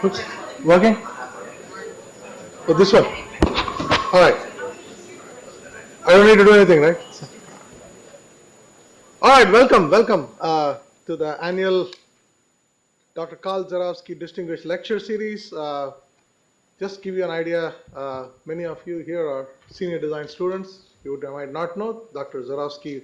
Oops. Working? Oh, this one. All right. I don't need to do anything, right? All right. Welcome to the annual Dr. Carl Zorowski Distinguished Lecture Series. Just give you an idea, many of you here are senior design students. You might not know, Dr. Zorowski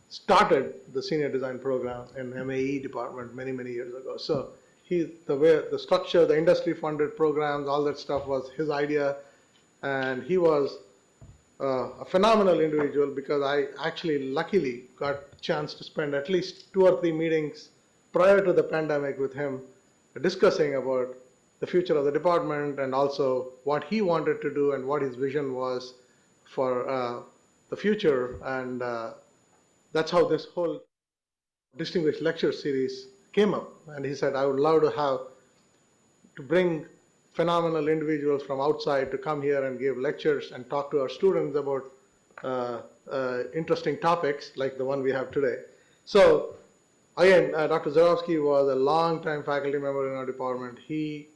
started the senior design program in MAE Department many years ago. So the structure, the industry funded programs, all that stuff was his idea, and he was a phenomenal individual because I actually luckily got a chance to spend at least 2 or 3 meetings prior to the pandemic with him discussing about the future of the department and also what he wanted to do and what his vision was for the future. And that's how this whole distinguished lecture series came up. And he said, I would love to bring phenomenal individuals from outside to come here and give lectures and talk to our students about interesting topics like the one we have today. So again, Dr. Zorowski was a long-time faculty member in our department. He,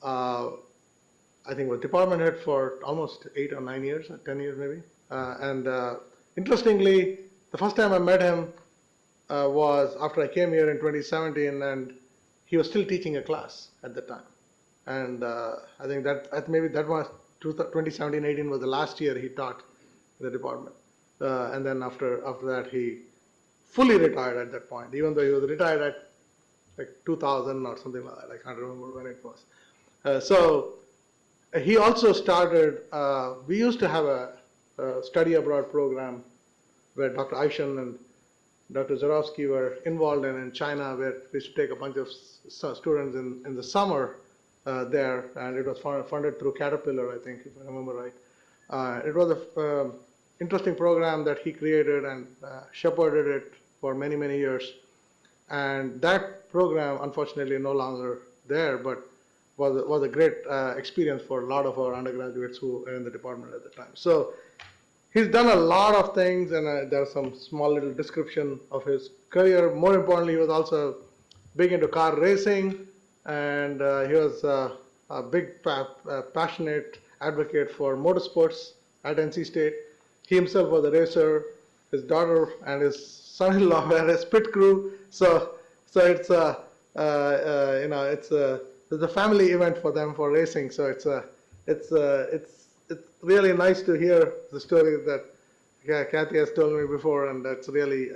I think, was department head for almost 8 or 9 years, 10 years maybe. Interestingly, the first time I met him was after I came here in 2017, and he was still teaching a class at the time. And I think that maybe that was 2017-18 was the last year he taught in the department. And then after that, he fully retired at that point, even though he was retired at like 2000 or something like that. I can't remember when it was. So he also started, we used to have a study abroad program where Dr. Aishan and Dr. Zorowski were involved in China, where we used to take a bunch of students in the summer there, and it was funded through Caterpillar, I think, if I remember right. It was an interesting program that he created and shepherded it for many years. And that program, unfortunately, no longer there, but was a great experience for a lot of our undergraduates who were in the department at the time. So he's done a lot of things, and there's some small little description of his career. More importantly, he was also big into car racing, and he was a big, passionate advocate for motorsports at NC State. He himself was a racer. His daughter and his son-in-law were a pit crew. So it's it's a family event for them for racing. So it's really nice to hear the stories that Kathy has told me before, and that's really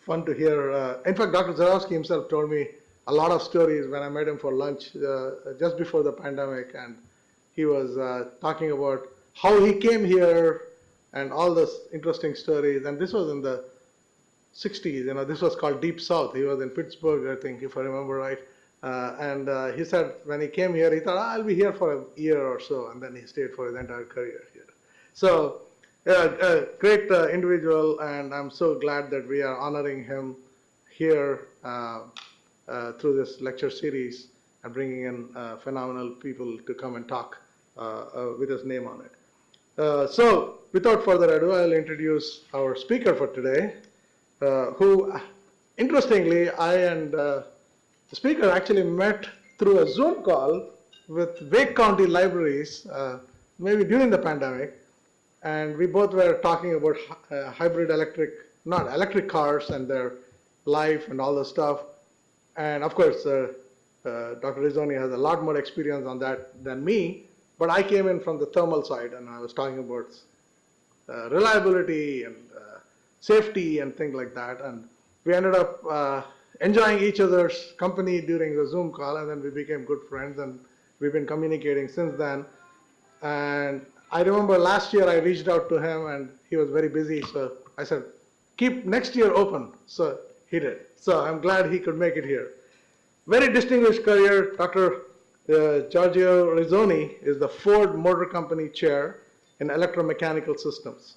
fun to hear. In fact, Dr. Zorowski himself told me a lot of stories when I met him for lunch just before the pandemic, and he was talking about how he came here and all those interesting stories. And this was in the 60s. This was called Deep South. He was in Pittsburgh, I think, if I remember right. And he said when he came here, he thought, I'll be here for a year or so, and then he stayed for his entire career here. So, a great individual, and I'm so glad that we are honoring him here through this lecture series and bringing in phenomenal people to come and talk with his name on it. So, without further ado, I'll introduce our speaker for today, who, interestingly, I and the speaker actually met through a Zoom call with Wake County Libraries, maybe during the pandemic, and we both were talking about hybrid electric cars and their life and all the stuff. And of course, Dr. Rizzoni has a lot more experience on that than me, but I came in from the thermal side, and I was talking about reliability and safety and things like that. And we ended up enjoying each other's company during the Zoom call, and then we became good friends, and we've been communicating since then. And I remember last year I reached out to him, and he was very busy, so I said, keep next year open. So he did. So I'm glad he could make it here. Very distinguished career. Dr. Giorgio Rizzoni is the Ford Motor Company Chair in Electromechanical Systems,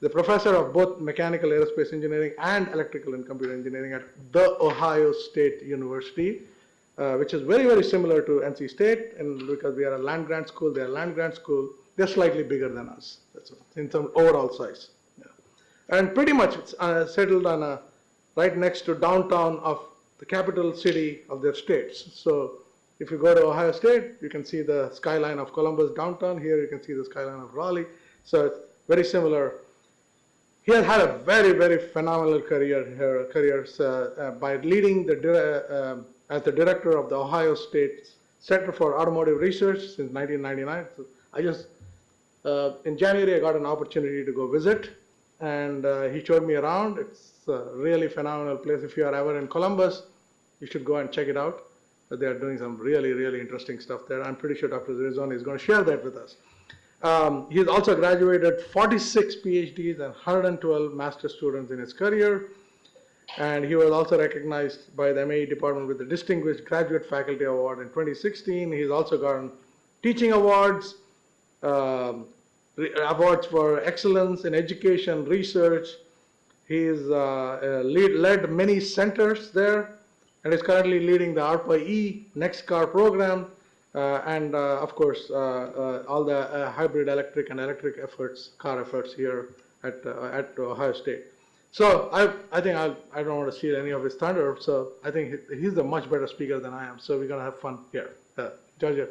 the professor of both mechanical aerospace engineering and electrical and computer engineering at The Ohio State University, which is very similar to NC State, and because we are a land grant school, they are a land grant school. They're slightly bigger than us. That's in terms of overall size. Yeah. And pretty much it's settled on right next to downtown of the capital city of their states. So if you go to Ohio State, you can see the skyline of Columbus downtown. Here you can see the skyline of Raleigh. So it's very similar. He has had a very, very phenomenal career by leading as the director of the Ohio State Center for Automotive Research since 1999. So I just, in January, I got an opportunity to go visit, and he showed me around. It's a really phenomenal place. If you are ever in Columbus, you should go and check it out. They are doing some really, really interesting stuff there. I'm pretty sure Dr. Rizzoni is going to share that with us. He's also graduated 46 PhDs and 112 master's students in his career. And he was also recognized by the MAE Department with the Distinguished Graduate Faculty Award in 2016. He's also gotten teaching awards, awards for excellence in education, research. He's led many centers there, and is currently leading the ARPA-E Next Car program, and of course, all the hybrid electric and electric efforts, car efforts here at Ohio State. So I think I don't want to steal any of his thunder, so I think he's a much better speaker than I am, so we're going to have fun here. Giorgio.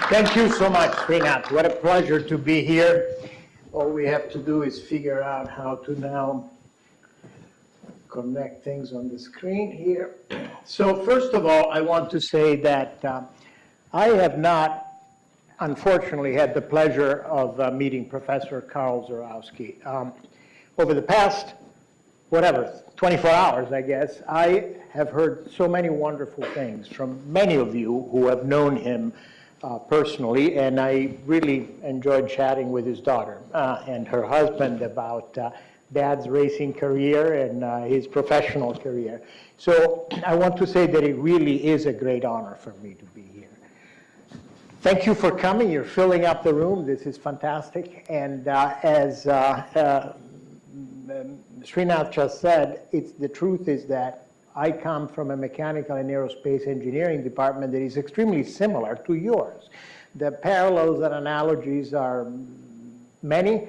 Thank you so much, Srinath. What a pleasure to be here. All we have to do is figure out how to now connect things on the screen here. So first of all, I want to say that I have not, unfortunately, had the pleasure of meeting Professor Carl Zorowski. Over the past, 24 hours, I guess, I have heard so many wonderful things from many of you who have known him personally, and I really enjoyed chatting with his daughter and her husband about Dad's racing career and his professional career. So I want to say that it really is a great honor for me to be here. Thank you for coming. You're filling up the room. This is fantastic. And as Srinath just said, the truth is that I come from a mechanical and aerospace engineering department that is extremely similar to yours. The parallels and analogies are many.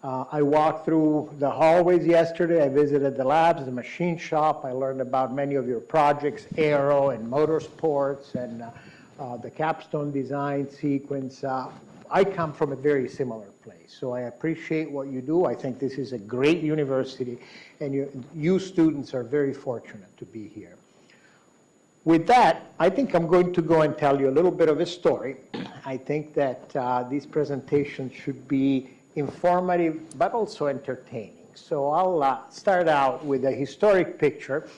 I walked through the hallways yesterday. I visited the labs, the machine shop. I learned about many of your projects, aero and motorsports, and the capstone design sequence. I come from a very similar place, so I appreciate what you do. I think this is a great university, and you students are very fortunate to be here. With that, I think I'm going to go and tell you a little bit of a story. I think that these presentations should be informative, but also entertaining. So I'll start out with a historic picture.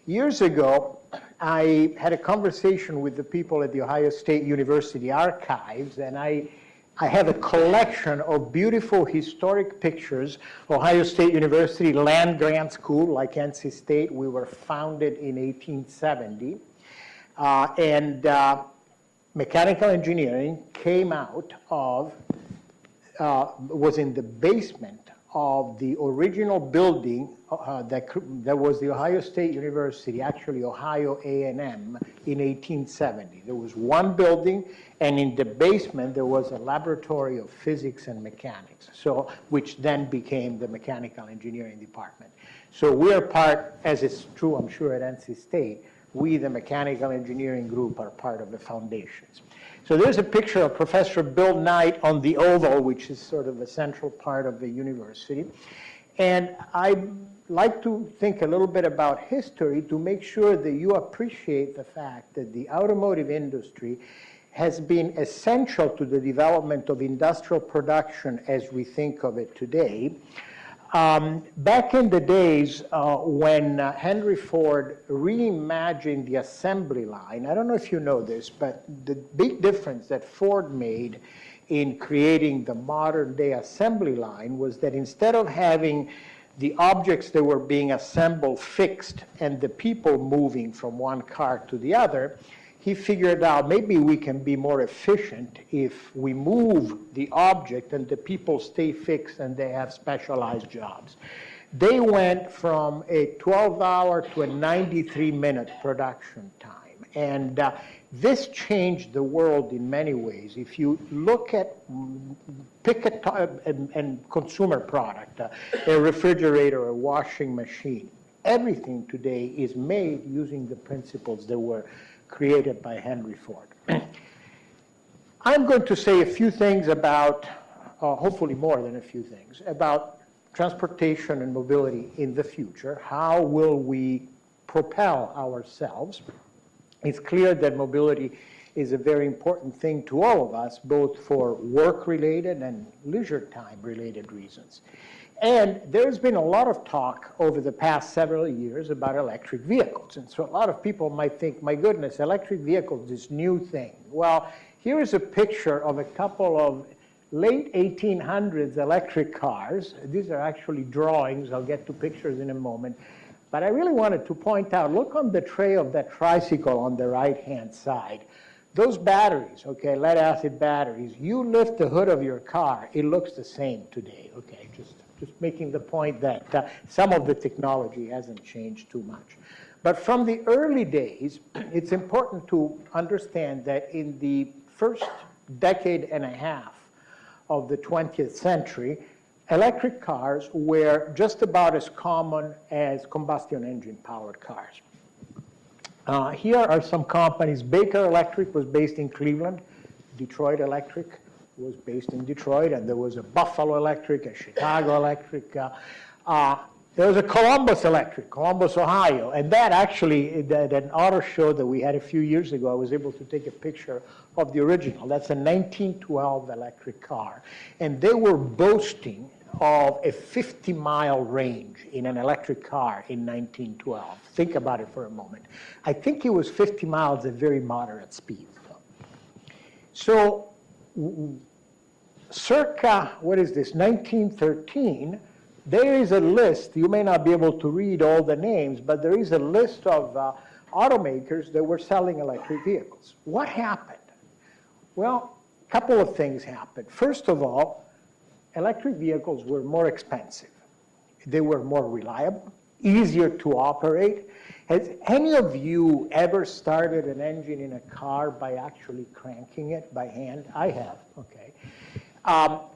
Years ago, I had a conversation with the people at the Ohio State University archives, and I have a collection of beautiful historic pictures. Ohio State University land-grant school, like NC State, we were founded in 1870. Mechanical engineering came out of, was in the basement of the original building that was the Ohio State University, actually Ohio A&M, in 1870. There was one building, and in the basement there was a laboratory of physics and mechanics, so which then became the mechanical engineering department. So we are part, as is true I'm sure at NC State, we the mechanical engineering group are part of the foundations. So there's a picture of Professor Bill Knight on the Oval, which is sort of the central part of the university. And I like to think a little bit about history to make sure that you appreciate the fact that the automotive industry has been essential to the development of industrial production as we think of it today. Back in the days when Henry Ford reimagined the assembly line, I don't know if you know this, but the big difference that Ford made in creating the modern day assembly line was that instead of having the objects that were being assembled fixed and the people moving from one car to the other, he figured out maybe we can be more efficient if we move the object and the people stay fixed and they have specialized jobs. They went from a 12-hour to a 93-minute production time. And This changed the world in many ways. If you look at, pick a consumer product, a refrigerator, a washing machine, everything today is made using the principles that were created by Henry Ford. I'm going to say a few things about, hopefully more than a few things, about transportation and mobility in the future. How will we propel ourselves? It's clear that mobility is a very important thing to all of us, both for work-related and leisure time-related reasons. And there's been a lot of talk over the past several years about electric vehicles. And so a lot of people might think, my goodness, electric vehicles, this new thing. Well, here is a picture of a couple of late 1800s electric cars. These are actually drawings. I'll get to pictures in a moment. But I really wanted to point out, look on the tray of that tricycle on the right-hand side. Those batteries, okay, lead-acid batteries, you lift the hood of your car, it looks the same today, okay? Just making the point that some of the technology hasn't changed too much. But from the early days, it's important to understand that in the first decade and a half of the 20th century, electric cars were just about as common as combustion engine powered cars. Here are some companies. Baker Electric was based in Cleveland. Detroit Electric was based in Detroit, and there was a Buffalo Electric, a Chicago Electric. There was a Columbus Electric, Columbus, Ohio, and that actually, that an auto show that we had a few years ago, I was able to take a picture of the original. That's a 1912 electric car, and they were boasting of a 50-mile range in an electric car in 1912. Think about it for a moment. I think it was 50 miles at very moderate speed. So circa, what is this, 1913, there is a list, you may not be able to read all the names, but there is a list of automakers that were selling electric vehicles. What happened? Well, a couple of things happened. First of all, electric vehicles were more expensive. They were more reliable, easier to operate. Has any of you ever started an engine in a car by actually cranking it by hand? I have, okay.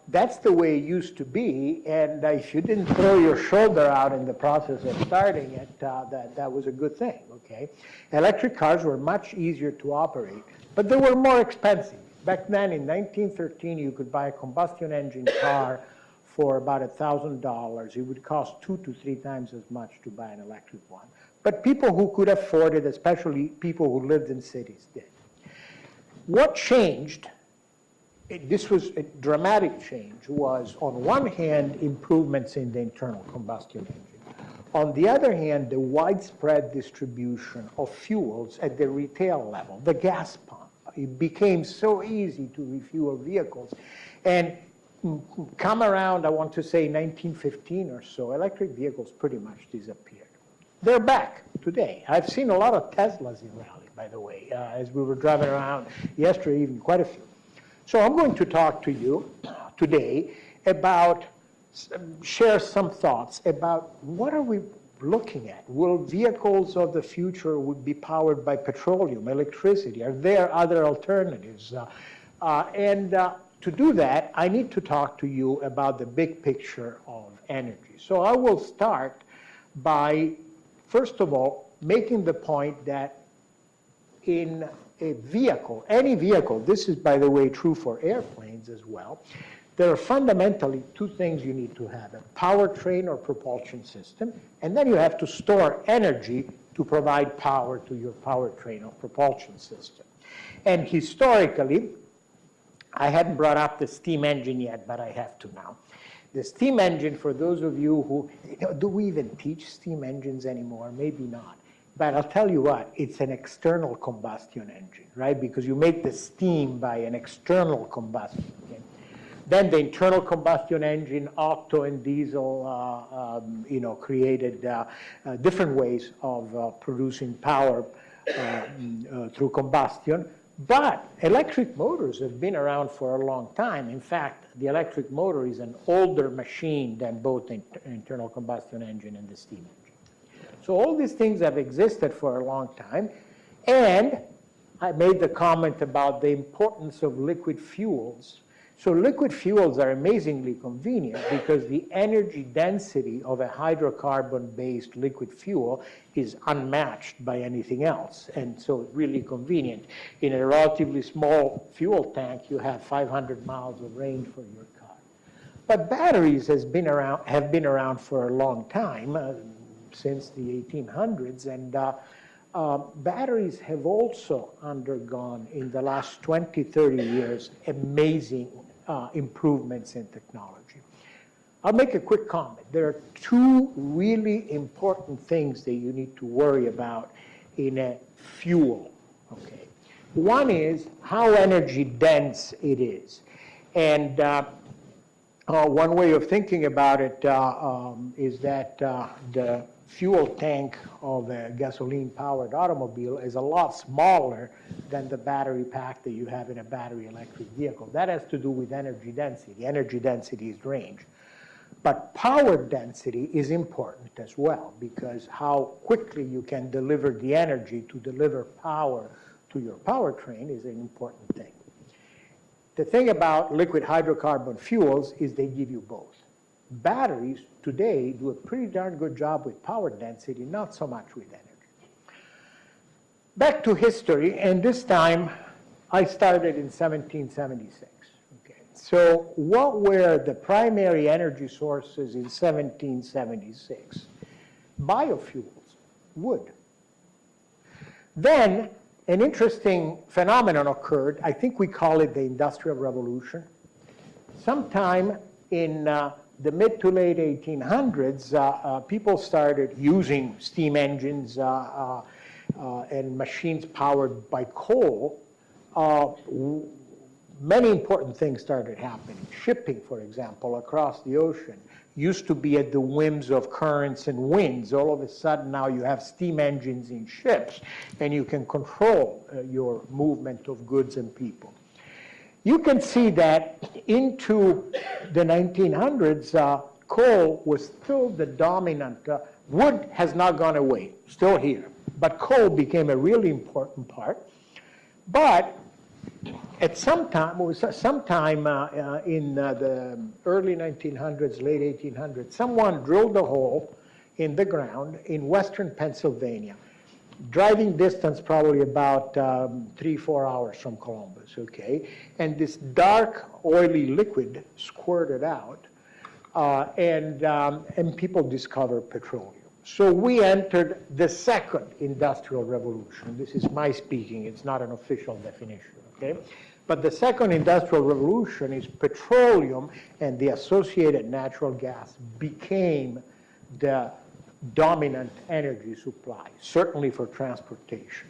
That's the way it used to be, and if you didn't throw your shoulder out in the process of starting it, that was a good thing, okay? Electric cars were much easier to operate, but they were more expensive. Back then, in 1913, you could buy a combustion engine car for about $1,000. It would cost 2 to 3 times as much to buy an electric one. But people who could afford it, especially people who lived in cities, did. What changed, this was a dramatic change, was on one hand, improvements in the internal combustion engine. On the other hand, the widespread distribution of fuels at the retail level, the gas pump. It became so easy to refuel vehicles. And come around, I want to say 1915 or so, electric vehicles pretty much disappeared. They're back today. I've seen a lot of Teslas in Raleigh, by the way, as we were driving around yesterday, even quite a few. So I'm going to talk to you today about, share some thoughts about what are we looking at. Will vehicles of the future would be powered by petroleum, electricity? Are there other alternatives? To do that, I need to talk to you about the big picture of energy. So I will start by, first of all, making the point that in a vehicle, any vehicle, this is, by the way, true for airplanes as well, there are fundamentally 2 things you need to have, a powertrain or propulsion system, and then you have to store energy to provide power to your powertrain or propulsion system. And historically, I hadn't brought up the steam engine yet, but I have to now. The steam engine, for those of you who, do we even teach steam engines anymore? Maybe not. But I'll tell you what, it's an external combustion engine, right? Because you make the steam by an external combustion. Okay? Then the internal combustion engine, Otto and diesel, created different ways of producing power through combustion. But electric motors have been around for a long time. In fact, the electric motor is an older machine than both the internal combustion engine and the steam engine. So all these things have existed for a long time. And I made the comment about the importance of liquid fuels. So liquid fuels are amazingly convenient because the energy density of a hydrocarbon-based liquid fuel is unmatched by anything else. And so really convenient. In a relatively small fuel tank, you have 500 miles of range for your car. But batteries have been around for a long time, since the 1800s, and batteries have also undergone, in the last 20, 30 years, amazing improvements in technology. I'll make a quick comment. There are two really important things that you need to worry about in a fuel, okay? One is how energy dense it is. And one way of thinking about it is that the fuel tank of a gasoline-powered automobile is a lot smaller than the battery pack that you have in a battery electric vehicle. That has to do with energy density. Energy density is range. But power density is important as well, because how quickly you can deliver the energy to deliver power to your powertrain is an important thing. The thing about liquid hydrocarbon fuels is they give you both. Batteries today do a pretty darn good job with power density, not so much with energy. Back to history, and this time I started in 1776. Okay. So what were the primary energy sources in 1776? Biofuels, wood. Then an interesting phenomenon occurred. I think we call it the Industrial Revolution. Sometime in the mid to late 1800s, people started using steam engines and machines powered by coal. Many important things started happening. Shipping, for example, across the ocean used to be at the whims of currents and winds. All of a sudden now you have steam engines in ships, and you can control your movement of goods and people. You can see that into the 1900s, coal was still the dominant. Wood has not gone away, still here. But coal became a really important part. But at sometime in the early 1900s, late 1800s, someone drilled a hole in the ground in western Pennsylvania. Driving distance probably about 3-4 hours from Columbus, okay? And this dark, oily liquid squirted out, and people discovered petroleum. So we entered the second industrial revolution. This is my speaking, it's not an official definition, okay? But the second industrial revolution is petroleum, and the associated natural gas became the dominant energy supply, certainly for transportation.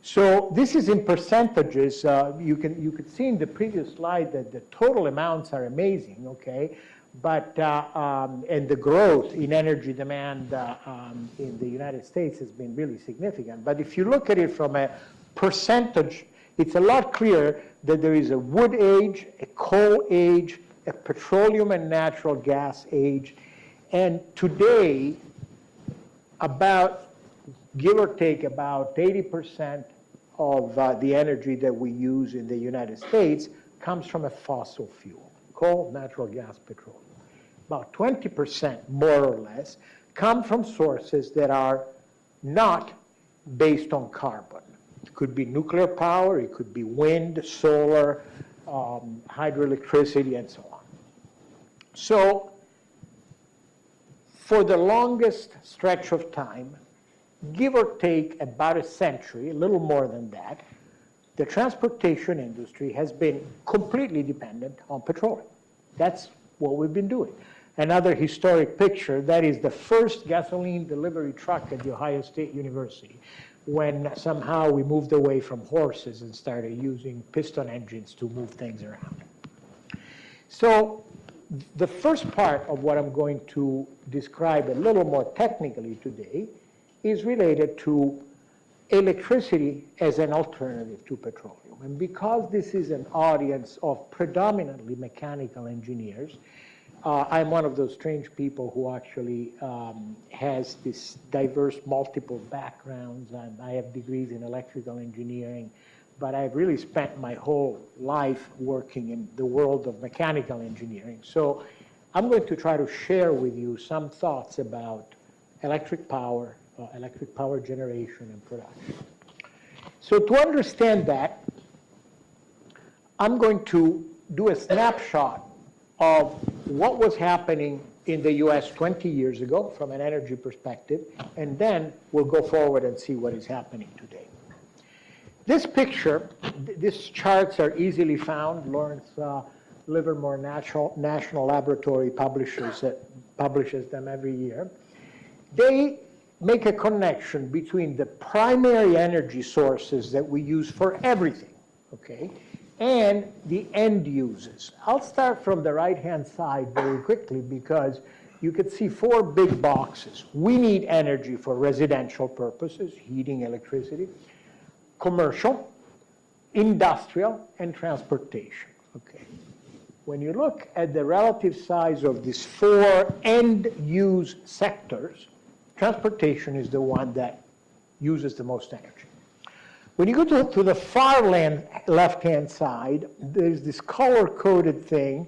So this is in percentages. You could see in the previous slide that the total amounts are amazing, okay? But, and the growth in energy demand in the United States has been really significant. But if you look at it from a percentage, it's a lot clearer that there is a wood age, a coal age, a petroleum and natural gas age. And today, about, give or take, about 80% of the energy that we use in the United States comes from a fossil fuel, coal, natural gas, petroleum. About 20%, more or less, come from sources that are not based on carbon. It could be nuclear power, it could be wind, solar, hydroelectricity, and so on. So, for the longest stretch of time, give or take about a century, a little more than that, the transportation industry has been completely dependent on petroleum. That's what we've been doing. Another historic picture, that is the first gasoline delivery truck at The Ohio State University, when somehow we moved away from horses and started using piston engines to move things around. So the first part of what I'm going to describe a little more technically today is related to electricity as an alternative to petroleum. And because this is an audience of predominantly mechanical engineers, I'm one of those strange people who actually has this diverse multiple backgrounds. I have degrees in electrical engineering, but I've really spent my whole life working in the world of mechanical engineering. So I'm going to try to share with you some thoughts about electric power generation and production. So to understand that, I'm going to do a snapshot of what was happening in the US 20 years ago from an energy perspective, and then we'll go forward and see what is happening today. This picture, these charts are easily found. Lawrence Livermore National Laboratory publishes them every year. They make a connection between the primary energy sources that we use for everything, okay, and the end uses. I'll start from the right-hand side very quickly because you could see four big boxes. We need energy for residential purposes, heating, electricity, commercial, industrial, and transportation, okay. When you look at the relative size of these four end-use sectors, transportation is the one that uses the most energy. When you go to the far left-hand side, there's this color-coded thing,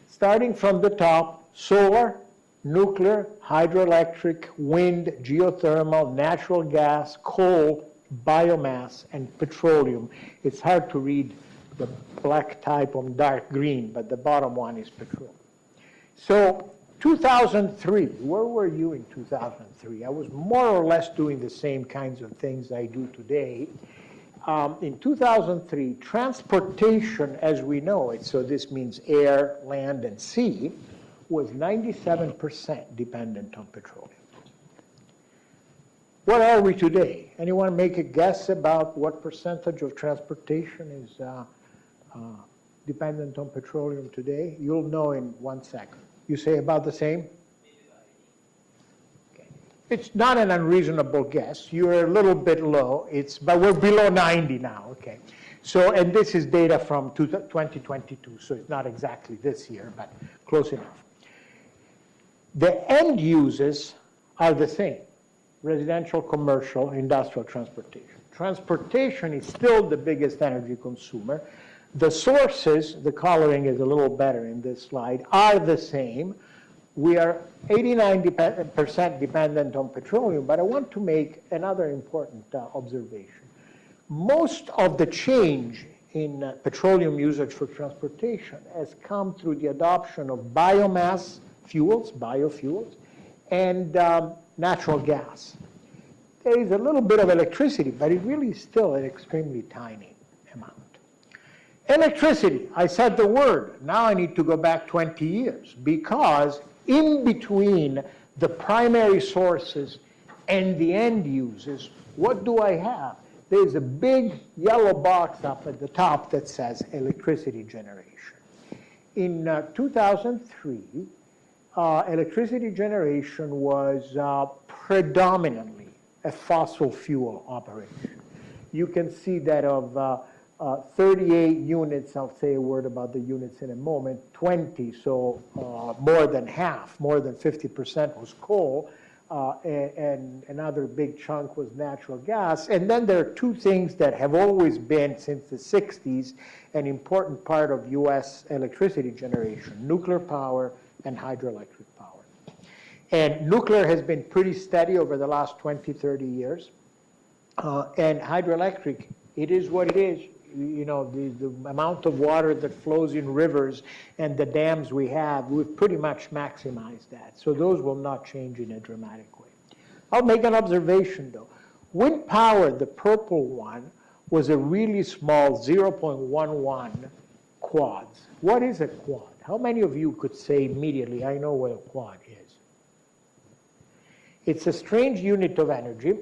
starting from the top: solar, nuclear, hydroelectric, wind, geothermal, natural gas, coal, biomass, and petroleum. It's hard to read the black type on dark green, but the bottom one is petroleum. So 2003, where were you in 2003? I was more or less doing the same kinds of things I do today. In 2003, transportation as we know it, so this means air, land, and sea, was 97% dependent on petroleum. What are we today? Anyone make a guess about what percentage of transportation is dependent on petroleum today? You'll know in 1 second. You say about the same? It's not an unreasonable guess. You're a little bit low, but we're below 90 now, okay. So, and this is data from 2022, so it's not exactly this year, but close enough. The end uses are the same: residential, commercial, industrial, transportation. Transportation is still the biggest energy consumer. The sources, the coloring is a little better in this slide, are the same. We are 89% dependent on petroleum, but I want to make another important observation. Most of the change in petroleum usage for transportation has come through the adoption of biomass fuels, biofuels, and natural gas. There is a little bit of electricity, but it really is still an extremely tiny amount. Electricity, I said the word. Now I need to go back 20 years because in between the primary sources and the end users, what do I have? There's a big yellow box up at the top that says electricity generation. In 2003, electricity generation was predominantly a fossil fuel operation. You can see that of 38 units, I'll say a word about the units in a moment, 20, so more than half, more than 50% was coal, and another big chunk was natural gas. And then there are two things that have always been, since the 60s, an important part of US electricity generation: nuclear power and hydroelectric power. And nuclear has been pretty steady over the last 20, 30 years. And hydroelectric, it is what it is. You know, the amount of water that flows in rivers and the dams we have, we've pretty much maximized that. So those will not change in a dramatic way. I'll make an observation though. Wind power, the purple one, was a really small 0.11 quads. What is a quad? How many of you could say immediately, I know what a quad is? It's a strange unit of energy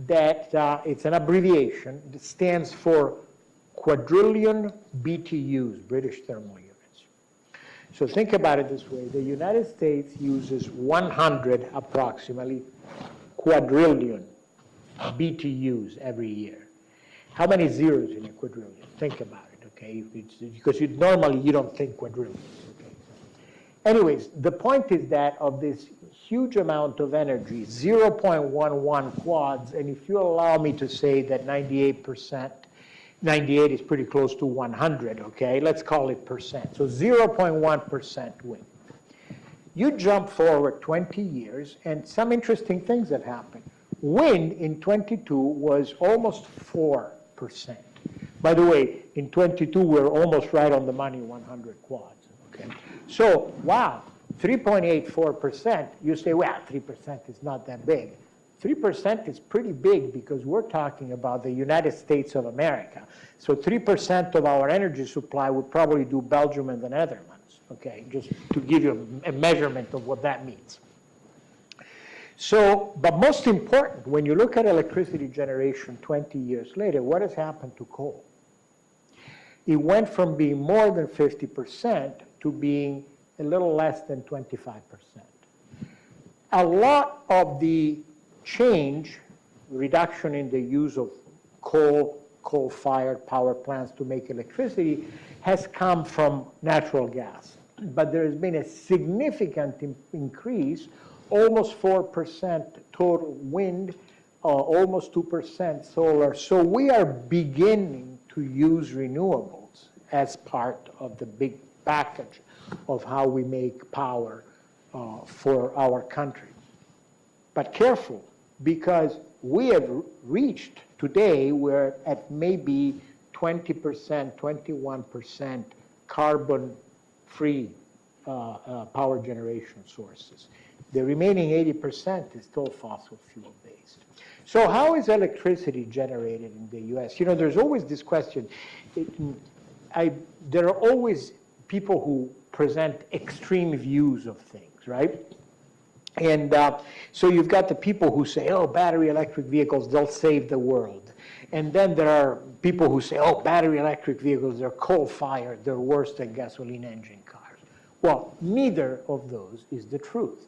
that it's an abbreviation that stands for quadrillion BTUs, British thermal units. So think about it this way. The United States uses 100 approximately quadrillion BTUs every year. How many zeros in a quadrillion? Think about it, okay? Because normally you don't think quadrillions, okay? Anyways, the point is that of this huge amount of energy, 0.11 quads, and if you allow me to say that 98% 98 is pretty close to 100, okay? Let's call it percent. So 0.1% wind. You jump forward 20 years, and some interesting things have happened. Wind in 22 was almost 4%. By the way, in 22, we're almost right on the money, 100 quads, okay? So, wow, 3.84%. You say, well, 3% is not that big. 3% is pretty big because we're talking about the United States of America. So 3% of our energy supply would probably do Belgium and the Netherlands, okay, just to give you a measurement of what that means. So, but most important, when you look at electricity generation 20 years later, what has happened to coal? It went from being more than 50% to being a little less than 25%. A lot of the change, reduction in the use of coal-fired power plants to make electricity has come from natural gas. But there has been a significant increase, almost 4% total wind, almost 2% solar. So we are beginning to use renewables as part of the big package of how we make power for our country. But careful, because we have reached today, we're at maybe 20%, 21% carbon-free power generation sources. The remaining 80% is still fossil fuel-based. So how is electricity generated in the US? You know, there's always this question. There are always people who present extreme views of things, right? And so you've got the people who say, oh, battery electric vehicles, they'll save the world. And then there are people who say, oh, battery electric vehicles, they're coal-fired, they're worse than gasoline engine cars. Well, neither of those is the truth.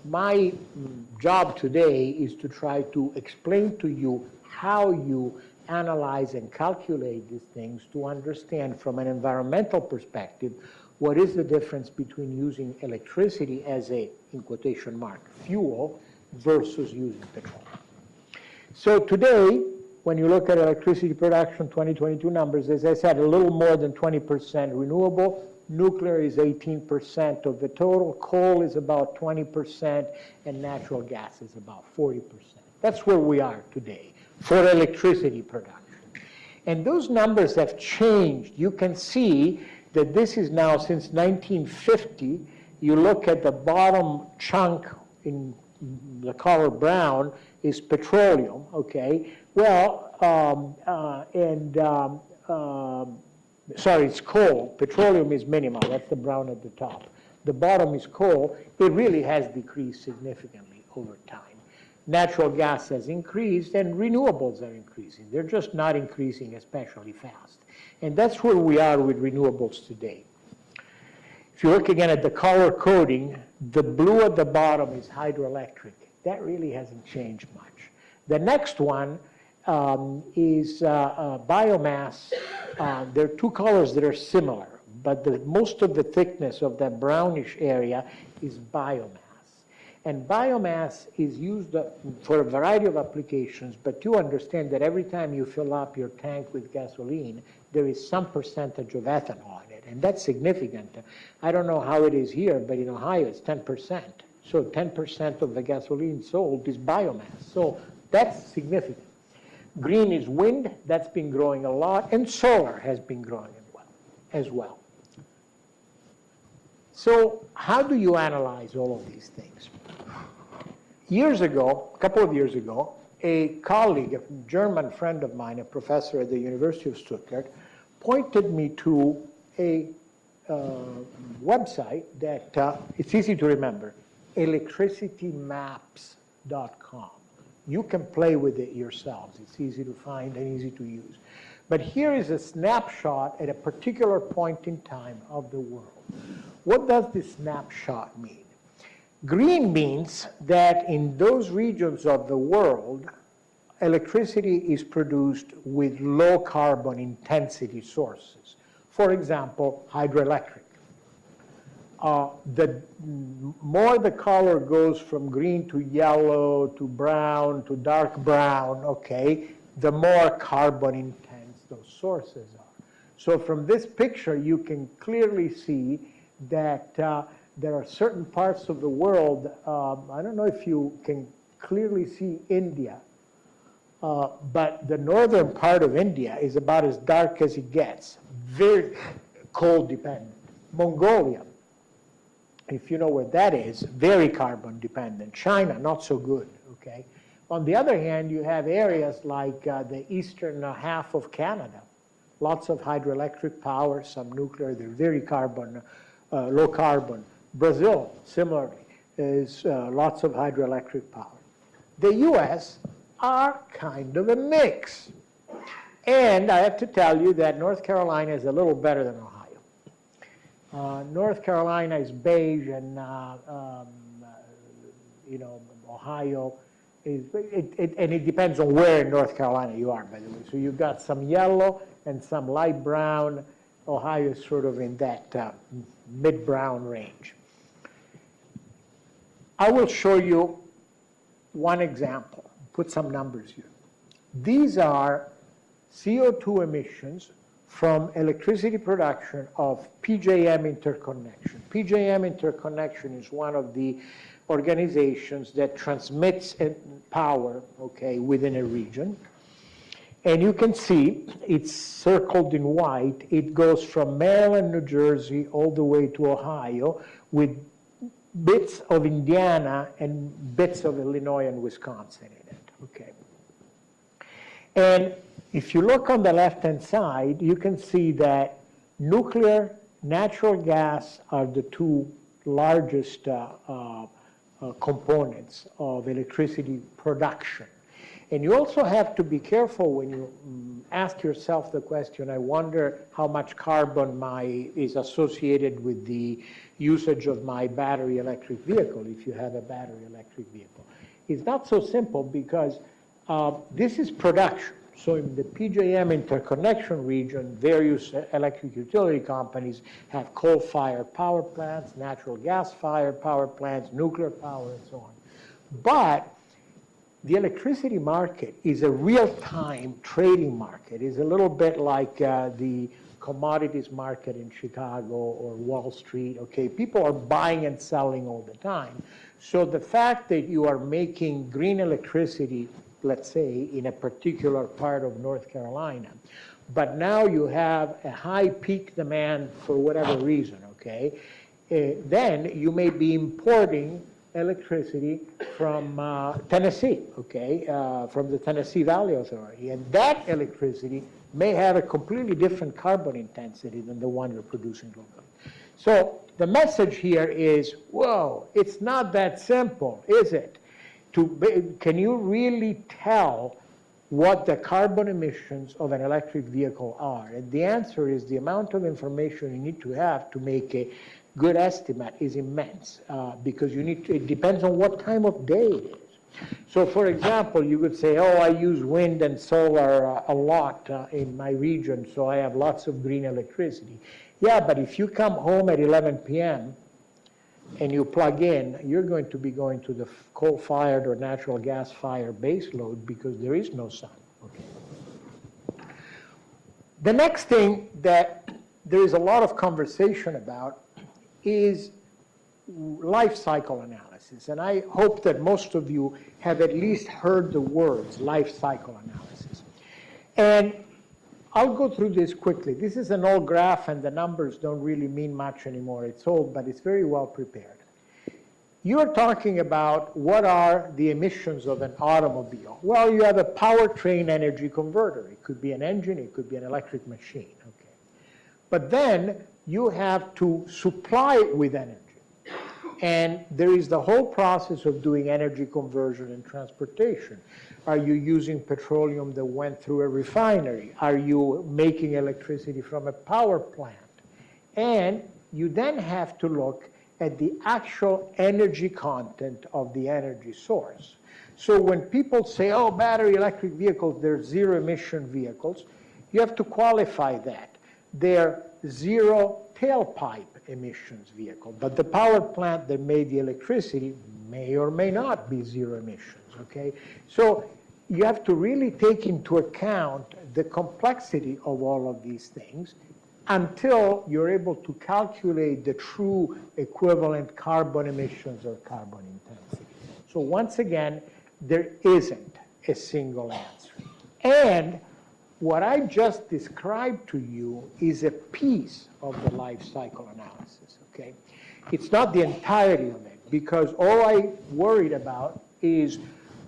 My job today is to try to explain to you how you analyze and calculate these things to understand from an environmental perspective what is the difference between using electricity as a, in quotation mark, fuel versus using petrol. So today, when you look at electricity production 2022 numbers, as I said, a little more than 20% renewable. Nuclear is 18% of the total. Coal is about 20%, and natural gas is about 40%. That's where we are today for electricity production. And those numbers have changed. You can see that this is now since 1950. You look at the bottom chunk in the color brown is petroleum, okay? Well, sorry, it's coal. Petroleum is minimal. That's the brown at the top. The bottom is coal. It really has decreased significantly over time. Natural gas has increased, and renewables are increasing. They're just not increasing especially fast. And that's where we are with renewables today. If you look again at the color coding, the blue at the bottom is hydroelectric. That really hasn't changed much. The next one is biomass. There are two colors that are similar, but most of the thickness of that brownish area is biomass. And biomass is used for a variety of applications, but you understand that every time you fill up your tank with gasoline, there is some percentage of ethanol in it, and that's significant. I don't know how it is here, but in Ohio it's 10%. So 10% of the gasoline sold is biomass. So that's significant. Green is wind, that's been growing a lot, and solar has been growing as well. So how do you analyze all of these things? Years ago, a couple of years ago, a colleague, a German friend of mine, a professor at the University of Stuttgart, pointed me to a website that, it's easy to remember, electricitymaps.com. You can play with it yourselves. It's easy to find and easy to use. But here is a snapshot at a particular point in time of the world. What does this snapshot mean? Green means that in those regions of the world, electricity is produced with low carbon intensity sources. For example, hydroelectric. The more the color goes from green to yellow to brown to dark brown, okay, the more carbon intense those sources are. So from this picture, you can clearly see that there are certain parts of the world, I don't know if you can clearly see India, but the northern part of India is about as dark as it gets, very cold dependent. Mongolia, if you know where that is, very carbon dependent. China, not so good, okay? On the other hand, you have areas like the eastern half of Canada, lots of hydroelectric power, some nuclear, they're very carbon, low carbon. Brazil, similarly, is lots of hydroelectric power. The US are kind of a mix. And I have to tell you that North Carolina is a little better than Ohio. North Carolina is beige, and Ohio is, and it depends on where in North Carolina you are, by the way. So you've got some yellow and some light brown. Ohio is sort of in that mid-brown range. I will show you one example, put some numbers here. These are CO2 emissions from electricity production of PJM interconnection. PJM interconnection is one of the organizations that transmits power, okay, within a region. And you can see it's circled in white. It goes from Maryland, New Jersey, all the way to Ohio, with bits of Indiana and bits of Illinois and Wisconsin in it, okay? And if you look on the left-hand side, you can see that nuclear, natural gas are the two largest components of electricity production. And you also have to be careful when you ask yourself the question, I wonder how much carbon is associated with the usage of my battery electric vehicle, if you have a battery electric vehicle. It's not so simple because this is production. So in the PJM interconnection region, various electric utility companies have coal-fired power plants, natural gas-fired power plants, nuclear power, and so on. But the electricity market is a real-time trading market. It's a little bit like the commodities market in Chicago or Wall Street, okay? People are buying and selling all the time. So the fact that you are making green electricity, let's say, in a particular part of North Carolina, but now you have a high peak demand for whatever reason, okay? Then you may be importing electricity from Tennessee, okay, from the Tennessee Valley Authority. And that electricity may have a completely different carbon intensity than the one you're producing locally. So the message here is, whoa, it's not that simple, is it? Can you really tell what the carbon emissions of an electric vehicle are? And the answer is the amount of information you need to have to make a good estimate is immense because it depends on what time of day it is. So for example, you could say, oh, I use wind and solar a lot in my region, so I have lots of green electricity. Yeah, but if you come home at 11 p.m. and you plug in, you're going to be going to the coal-fired or natural gas-fired base load because there is no sun. Okay. The next thing that there is a lot of conversation about is life cycle analysis. And I hope that most of you have at least heard the words life cycle analysis. And I'll go through this quickly. This is an old graph, and the numbers don't really mean much anymore. It's old, but it's very well prepared. You're talking about what are the emissions of an automobile. Well, you have a powertrain energy converter. It could be an engine, it could be an electric machine. Okay. But then you have to supply it with energy. And there is the whole process of doing energy conversion and transportation. Are you using petroleum that went through a refinery? Are you making electricity from a power plant? And you then have to look at the actual energy content of the energy source. So when people say, oh, battery electric vehicles, they're zero emission vehicles, you have to qualify that. They're zero tailpipe emissions vehicle, but the power plant that made the electricity may or may not be zero emissions, okay? So you have to really take into account the complexity of all of these things until you're able to calculate the true equivalent carbon emissions or carbon intensity. So once again, there isn't a single answer. And what I just described to you is a piece of the life cycle analysis, okay? It's not the entirety of it, because all I worried about is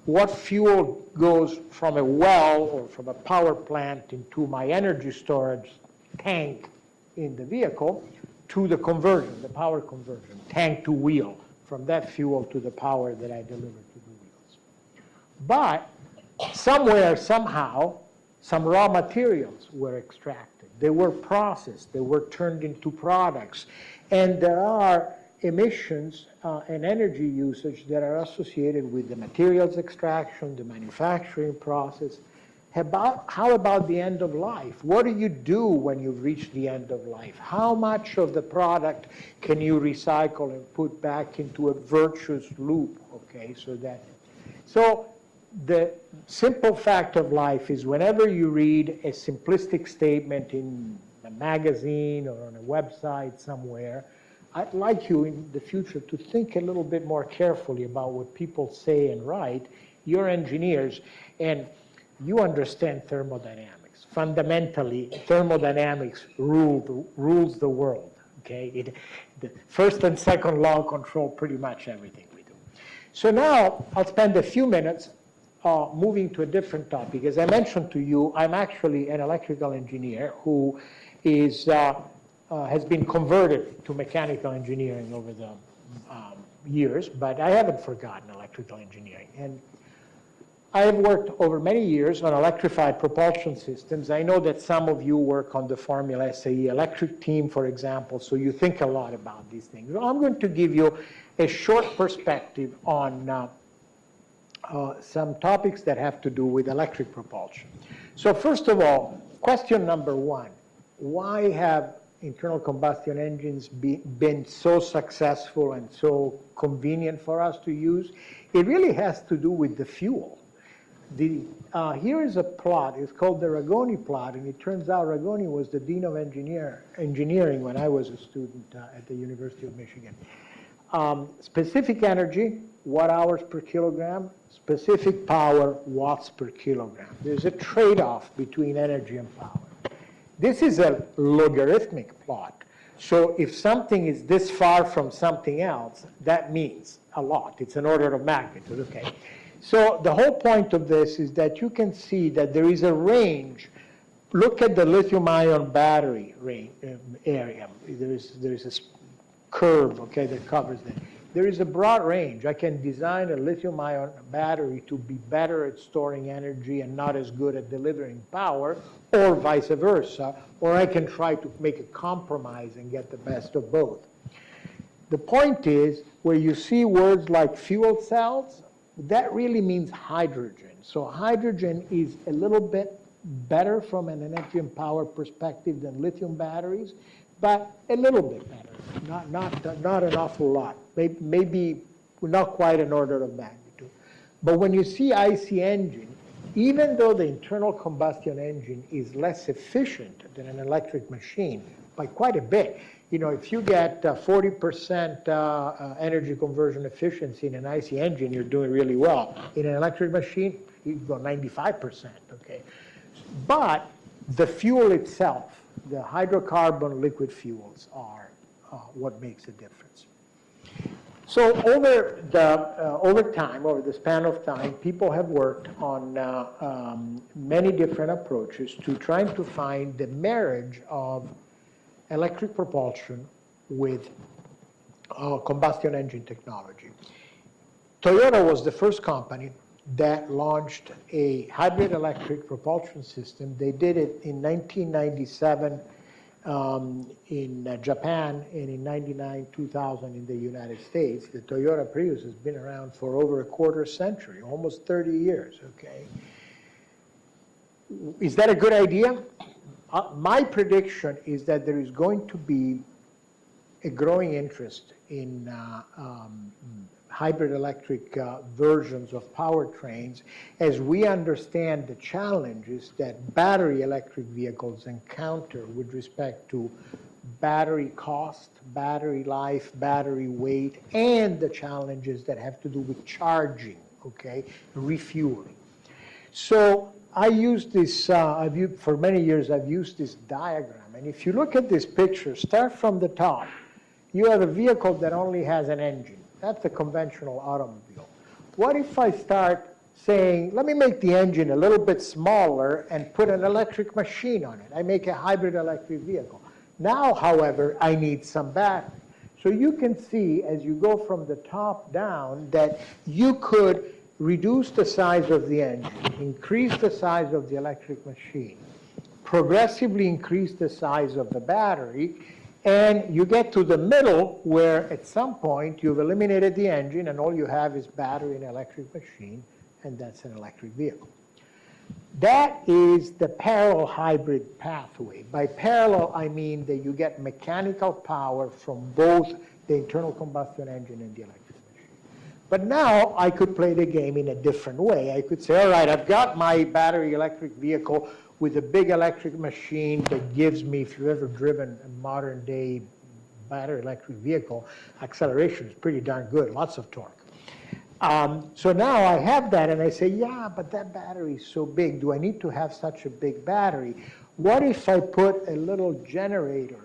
what fuel goes from a well or from a power plant into my energy storage tank in the vehicle to the conversion, the power conversion, tank to wheel, from that fuel to the power that I deliver to the wheels. But somewhere, somehow, some raw materials were extracted. They were processed. They were turned into products. And there are emissions and energy usage that are associated with the materials extraction, the manufacturing process. How about the end of life? What do you do when you've reached the end of life? How much of the product can you recycle and put back into a virtuous loop? Okay, so the simple fact of life is whenever you read a simplistic statement in a magazine or on a website somewhere, I'd like you in the future to think a little bit more carefully about what people say and write. You're engineers, and you understand thermodynamics. Fundamentally, thermodynamics rules the world, okay? The first and second law control pretty much everything we do. So now, I'll spend a few minutes moving to a different topic. As I mentioned to you, I'm actually an electrical engineer who is, has been converted to mechanical engineering over the years, but I haven't forgotten electrical engineering. And I have worked over many years on electrified propulsion systems. I know that some of you work on the Formula SAE electric team, for example, so you think a lot about these things. I'm going to give you a short perspective on some topics that have to do with electric propulsion. So first of all, question number one, why have internal combustion engines been so successful and so convenient for us to use? It really has to do with the fuel. Here is a plot. It's called the Rizzoni plot, and it turns out Rizzoni was the dean of engineering when I was a student at the University of Michigan. Specific energy, watt-hours per kilogram. Specific power, watts per kilogram. There's a trade-off between energy and power. This is a logarithmic plot. So if something is this far from something else, that means a lot. It's an order of magnitude, okay? So the whole point of this is that you can see that there is a range. Look at the lithium-ion battery area. There is a curve, okay, that covers that. There is a broad range. I can design a lithium-ion battery to be better at storing energy and not as good at delivering power, or vice versa, or I can try to make a compromise and get the best of both. The point is, where you see words like fuel cells, that really means hydrogen. So hydrogen is a little bit better from an energy and power perspective than lithium batteries, but a little bit better, not an awful lot, maybe not quite an order of magnitude. But when you see IC engine, even though the internal combustion engine is less efficient than an electric machine by quite a bit, you know, if you get 40% energy conversion efficiency in an IC engine, you're doing really well. In an electric machine, you go 95%, okay? But the fuel itself, the hydrocarbon liquid fuels are what makes a difference. So over the span of time, people have worked on many different approaches to trying to find the marriage of electric propulsion with combustion engine technology. Toyota was the first company that launched a hybrid electric propulsion system. They did it in 1997 in Japan, and in 99, 2000 in the United States. The Toyota Prius has been around for over a quarter century, almost 30 years, okay? Is that a good idea? My prediction is that there is going to be a growing interest in hybrid electric versions of powertrains as we understand the challenges that battery electric vehicles encounter with respect to battery cost, battery life, battery weight, and the challenges that have to do with charging, okay, refueling. So I use this, for many years I've used this diagram, and if you look at this picture, start from the top, you have a vehicle that only has an engine. That's a conventional automobile. What if I start saying, let me make the engine a little bit smaller and put an electric machine on it? I make a hybrid electric vehicle. Now, however, I need some battery. So you can see as you go from the top down that you could reduce the size of the engine, increase the size of the electric machine, progressively increase the size of the battery, and you get to the middle where at some point you've eliminated the engine and all you have is battery and electric machine, and that's an electric vehicle. That is the parallel hybrid pathway. By parallel, I mean that you get mechanical power from both the internal combustion engine and the electric machine. But now I could play the game in a different way. I could say, all right, I've got my battery electric vehicle with a big electric machine that gives me, if you've ever driven a modern day battery electric vehicle, acceleration is pretty darn good, lots of torque. So now I have that and I say, yeah, but that battery is so big. Do I need to have such a big battery? What if I put a little generator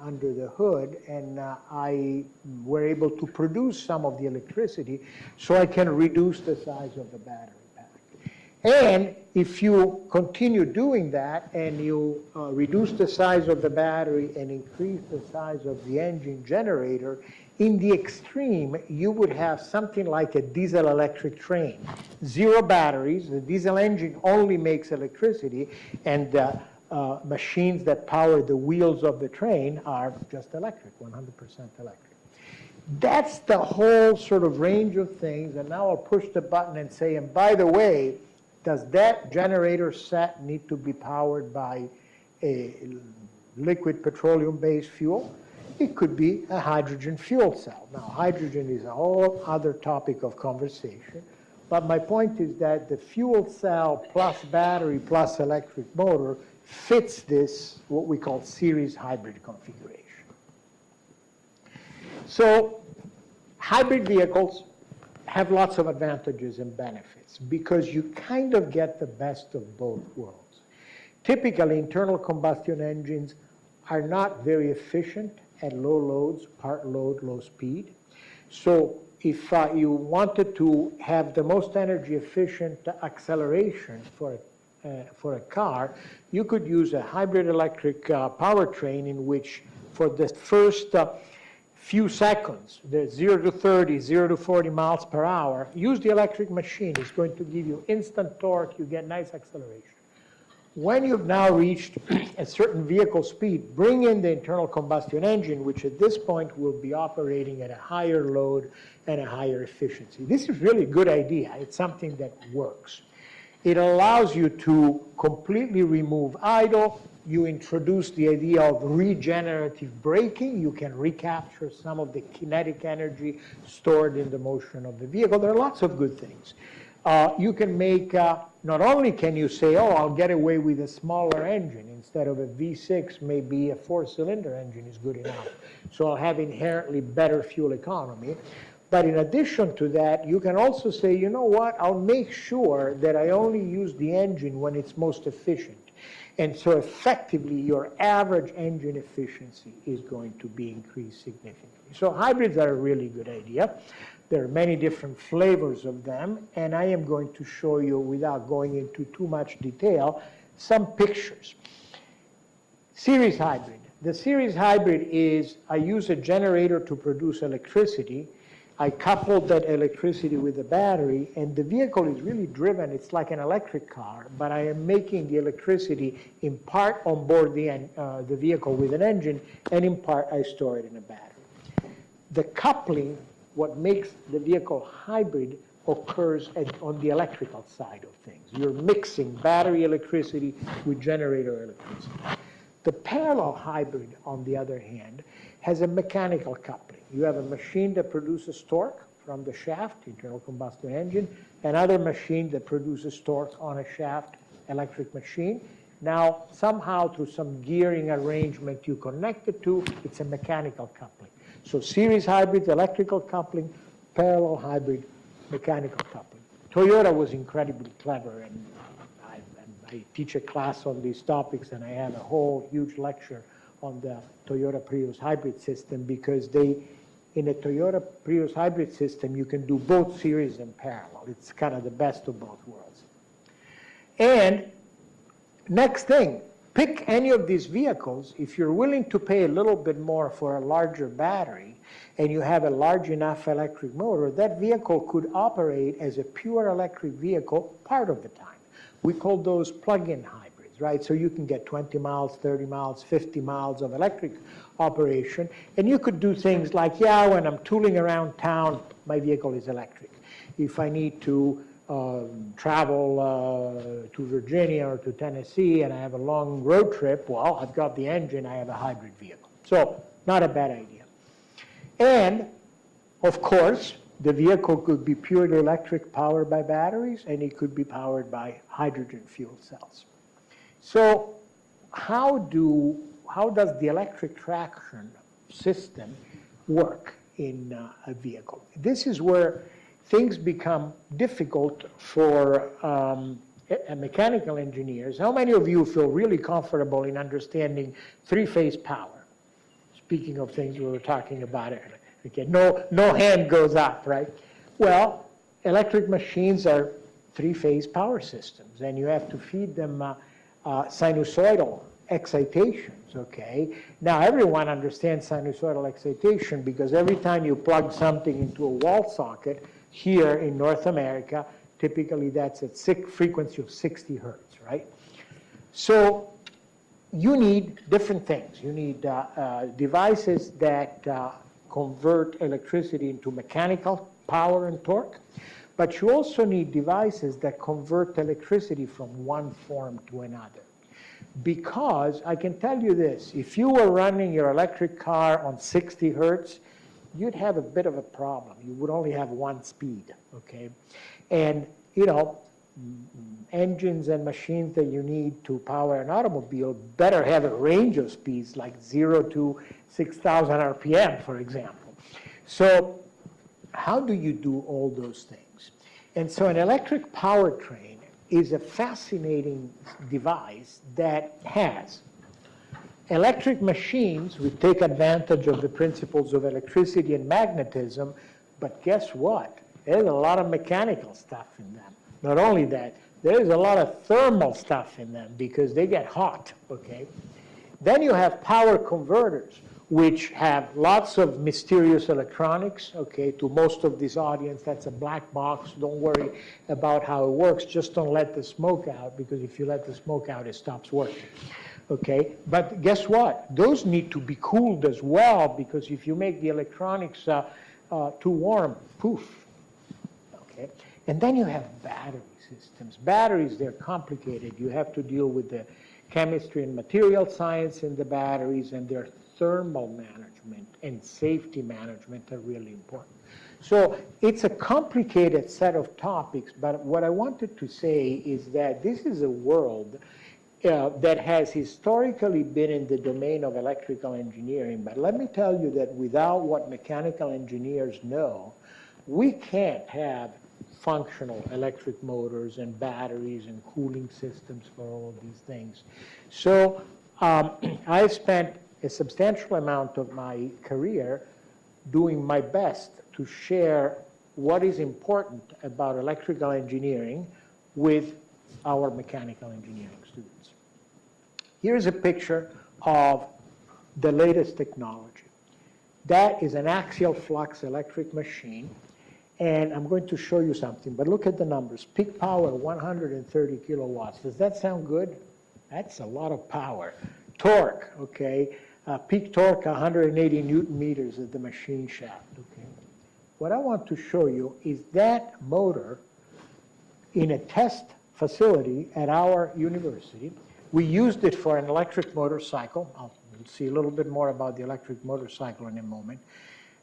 under the hood and I were able to produce some of the electricity so I can reduce the size of the battery pack? And if you continue doing that and you reduce the size of the battery and increase the size of the engine generator, in the extreme, you would have something like a diesel electric train. Zero batteries, the diesel engine only makes electricity, and the machines that power the wheels of the train are just electric, 100% electric. That's the whole sort of range of things, and now I'll push the button and say, and by the way, does that generator set need to be powered by a liquid petroleum-based fuel? It could be a hydrogen fuel cell. Now, hydrogen is a whole other topic of conversation, but my point is that the fuel cell plus battery plus electric motor fits this, what we call series hybrid configuration. So, hybrid vehicles have lots of advantages and benefits because you kind of get the best of both worlds. Typically, internal combustion engines are not very efficient at low loads, part load, low speed. So if you wanted to have the most energy efficient acceleration for a car, you could use a hybrid electric powertrain in which for the first few seconds, the 0 to 30, 0 to 40 miles per hour, use the electric machine. It's going to give you instant torque, you get nice acceleration. When you've now reached a certain vehicle speed, bring in the internal combustion engine, which at this point will be operating at a higher load and a higher efficiency. This is really a good idea. It's something that works. It allows you to completely remove idle. You introduce the idea of regenerative braking. You can recapture some of the kinetic energy stored in the motion of the vehicle. There are lots of good things. You can make, not only can you say, oh, I'll get away with a smaller engine. Instead of a V6, maybe a 4-cylinder engine is good enough. So I'll have inherently better fuel economy. But in addition to that, you can also say, you know what, I'll make sure that I only use the engine when it's most efficient. And so effectively, your average engine efficiency is going to be increased significantly. So hybrids are a really good idea. There are many different flavors of them, and I am going to show you, without going into too much detail, some pictures. Series hybrid. The series hybrid is, I use a generator to produce electricity. I couple that electricity with a battery, and the vehicle is really driven. It's like an electric car, but I am making the electricity in part on board the vehicle with an engine, and in part I store it in a battery. The coupling, what makes the vehicle hybrid, occurs on the electrical side of things. You're mixing battery electricity with generator electricity. The parallel hybrid, on the other hand, has a mechanical coupling. You have a machine that produces torque from the shaft, internal combustion engine, another machine that produces torque on a shaft, electric machine. Now, somehow through some gearing arrangement you connect the two, it's a mechanical coupling. So series hybrids, electrical coupling, parallel hybrid, mechanical coupling. Toyota was incredibly clever, and I teach a class on these topics, and I have a whole huge lecture on the Toyota Prius hybrid system, because in a Toyota Prius hybrid system, you can do both series and parallel. It's kind of the best of both worlds. And next thing, pick any of these vehicles. If you're willing to pay a little bit more for a larger battery and you have a large enough electric motor, that vehicle could operate as a pure electric vehicle part of the time. We call those plug-in hybrids, right? So you can get 20 miles, 30 miles, 50 miles of electric operation. And you could do things like, yeah, when I'm tooling around town, my vehicle is electric. If I need to travel to Virginia or to Tennessee and I have a long road trip, well, I've got the engine, I have a hybrid vehicle. So not a bad idea. And of course, the vehicle could be purely electric, powered by batteries, and it could be powered by hydrogen fuel cells. So how does the electric traction system work in a vehicle? This is where things become difficult for mechanical engineers. How many of you feel really comfortable in understanding three-phase power? Speaking of things we were talking about earlier. Okay, no hand goes up, right? Well, electric machines are three-phase power systems, and you have to feed them sinusoidal excitations, okay? Now, everyone understands sinusoidal excitation because every time you plug something into a wall socket, here in North America, typically that's at frequency of 60 hertz, right? So you need different things. You need devices that convert electricity into mechanical power and torque, but you also need devices that convert electricity from one form to another. Because I can tell you this, if you were running your electric car on 60 hertz, you'd have a bit of a problem. You would only have one speed, okay? And, you know, engines and machines that you need to power an automobile better have a range of speeds like 0 to 6,000 RPM, for example. So how do you do all those things? And so an electric powertrain is a fascinating device that has electric machines which take advantage of the principles of electricity and magnetism, but guess what? There's a lot of mechanical stuff in them. Not only that, there's a lot of thermal stuff in them because they get hot, okay? Then you have power converters, which have lots of mysterious electronics, okay? To most of this audience, that's a black box. Don't worry about how it works. Just don't let the smoke out, because if you let the smoke out, it stops working. Okay, but guess what? Those need to be cooled as well, because if you make the electronics too warm, poof. Okay, and then you have battery systems. Batteries, they're complicated. You have to deal with the chemistry and material science in the batteries, and their thermal management and safety management are really important. So it's a complicated set of topics, but what I wanted to say is that this is a world that has historically been in the domain of electrical engineering. But let me tell you that without what mechanical engineers know, we can't have functional electric motors and batteries and cooling systems for all of these things. So I've spent a substantial amount of my career doing my best to share what is important about electrical engineering with our mechanical engineering students. Here's a picture of the latest technology. That is an axial flux electric machine, and I'm going to show you something, but look at the numbers. Peak power, 130 kilowatts. Does that sound good? That's a lot of power. Torque, okay, peak torque, 180 Newton meters at the machine shaft, okay. What I want to show you is that motor in a test facility at our university. We used it for an electric motorcycle. We'll see a little bit more about the electric motorcycle in a moment.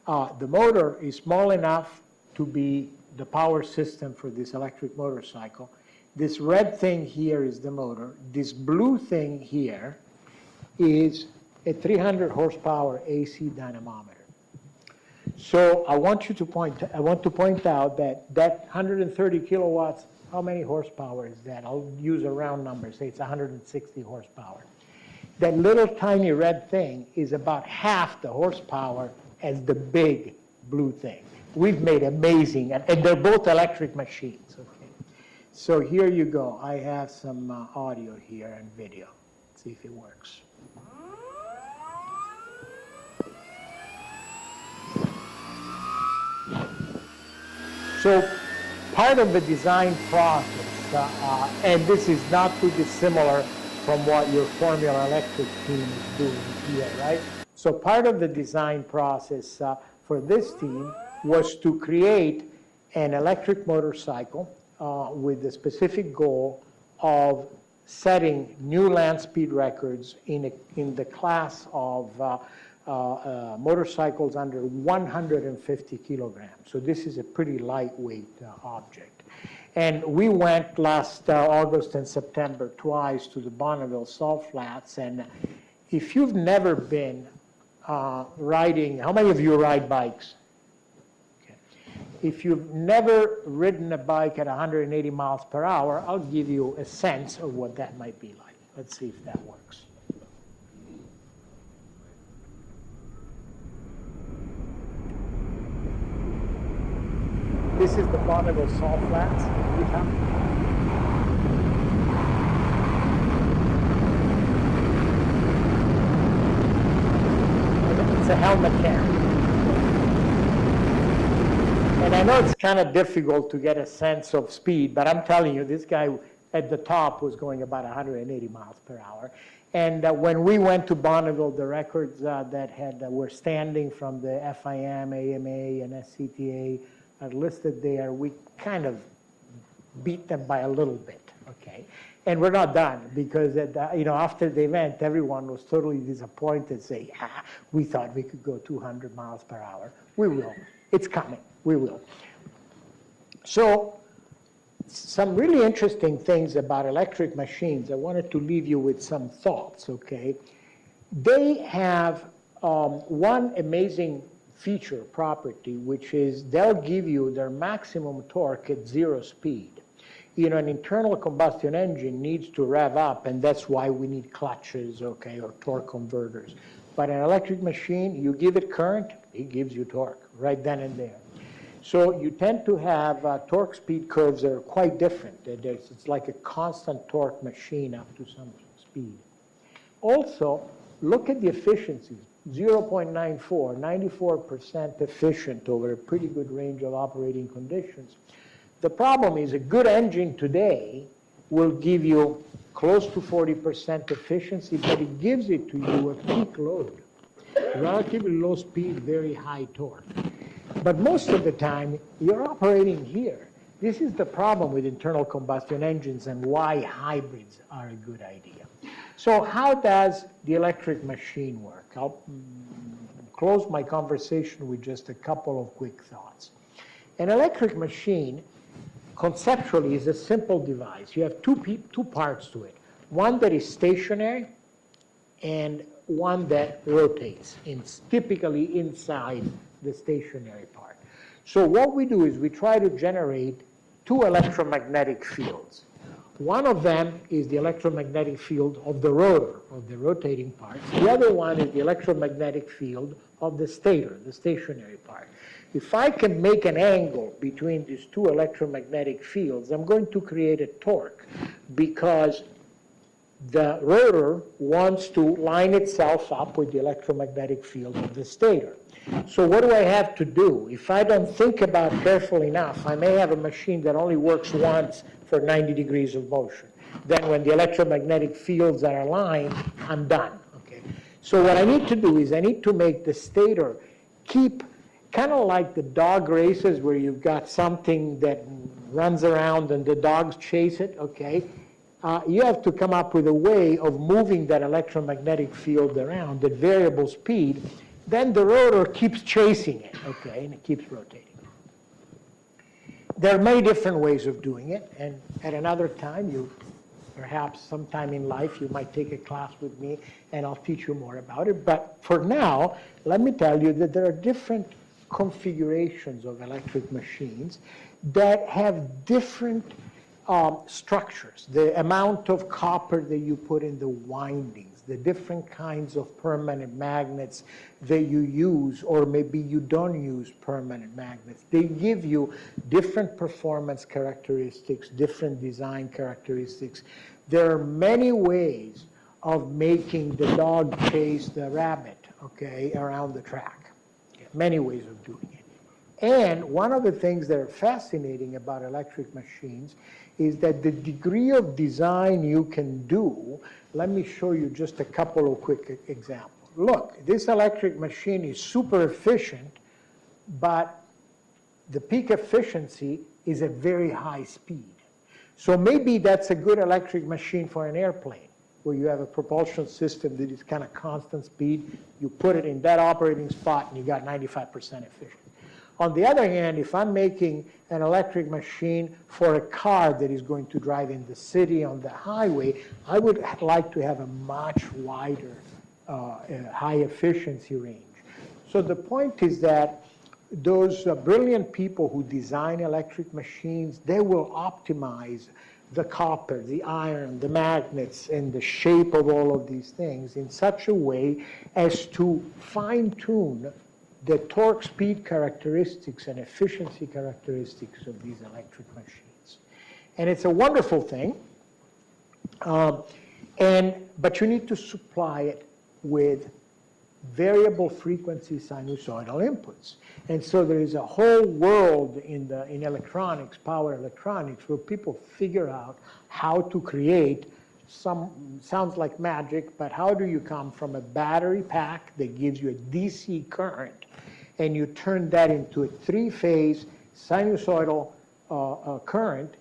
The motor is small enough to be the power system for this electric motorcycle. This red thing here is the motor. This blue thing here is a 300 horsepower AC dynamometer. So I want to point out that 130 kilowatts, how many horsepower is that? I'll use a round number, say it's 160 horsepower. That little tiny red thing is about half the horsepower as the big blue thing. We've made amazing, and they're both electric machines, okay? So here you go. I have some audio here and video. Let's see if it works. So part of the design process, and this is not too dissimilar from what your Formula Electric team is doing here, right? So part of the design process for this team was to create an electric motorcycle with the specific goal of setting new land speed records in the class of motorcycles under 150 kilograms. So this is a pretty lightweight object. And we went last August and September twice to the Bonneville Salt Flats. And if you've never been riding, how many of you ride bikes? Okay. If you've never ridden a bike at 180 miles per hour, I'll give you a sense of what that might be like. Let's see if that works. This is the Bonneville Salt Flats. It's a helmet cam. And I know it's kind of difficult to get a sense of speed, but I'm telling you, this guy at the top was going about 180 miles per hour. And when we went to Bonneville, the records that were standing from the FIM, AMA, and SCTA are listed there. We kind of beat them by a little bit, okay? And we're not done, because after the event, everyone was totally disappointed, saying, we thought we could go 200 miles per hour. We will. It's coming. We will. So some really interesting things about electric machines. I wanted to leave you with some thoughts, okay? They have one amazing feature, property, which is they'll give you their maximum torque at 0 speed. An internal combustion engine needs to rev up, and that's why we need clutches, okay, or torque converters. But an electric machine, you give it current, it gives you torque right then and there. So you tend to have torque speed curves that are quite different. It's like a constant torque machine up to some speed. Also, look at the efficiencies. 0.94, 94% efficient over a pretty good range of operating conditions. The problem is a good engine today will give you close to 40% efficiency, but it gives it to you at peak load. Relatively low speed, very high torque. But most of the time, you're operating here. This is the problem with internal combustion engines and why hybrids are a good idea. So how does the electric machine work? I'll close my conversation with just a couple of quick thoughts. An electric machine, conceptually, is a simple device. You have two parts to it. One that is stationary and one that rotates, typically inside the stationary part. So what we do is we try to generate two electromagnetic fields. One of them is the electromagnetic field of the rotor, of the rotating part. The other one is the electromagnetic field of the stator, the stationary part. If I can make an angle between these two electromagnetic fields, I'm going to create a torque, because the rotor wants to line itself up with the electromagnetic field of the stator. So what do I have to do? If I don't think about carefully enough, I may have a machine that only works once for 90 degrees of motion. Then when the electromagnetic fields are aligned, I'm done. Okay. So what I need to do is I need to make the stator keep, kind of like the dog races where you've got something that runs around and the dogs chase it, okay? You have to come up with a way of moving that electromagnetic field around at variable speed. Then the rotor keeps chasing it, okay, and it keeps rotating. there are many different ways of doing it, and at another time, perhaps sometime in life, you might take a class with me, and I'll teach you more about it. But for now, let me tell you that there are different configurations of electric machines that have different structures, the amount of copper that you put in the windings, the different kinds of permanent magnets that you use, or maybe you don't use permanent magnets. They give you different performance characteristics, different design characteristics. There are many ways of making the dog chase the rabbit, okay, around the track. Many ways of doing it. And one of the things that are fascinating about electric machines is that the degree of design you can do, let me show you just a couple of quick examples. Look, this electric machine is super efficient, but the peak efficiency is at very high speed. So maybe that's a good electric machine for an airplane, where you have a propulsion system that is kind of constant speed. You put it in that operating spot, and you got 95% efficient. On the other hand, if I'm making an electric machine for a car that is going to drive in the city on the highway, I would like to have a much wider high efficiency range. So the point is that those brilliant people who design electric machines, they will optimize the copper, the iron, the magnets, and the shape of all of these things in such a way as to fine-tune the torque speed characteristics and efficiency characteristics of these electric machines. And it's a wonderful thing, but you need to supply it with variable frequency sinusoidal inputs. And so there is a whole world in electronics, power electronics, where people figure out how to create sounds like magic, but how do you come from a battery pack that gives you a DC current, and you turn that into a three-phase sinusoidal current,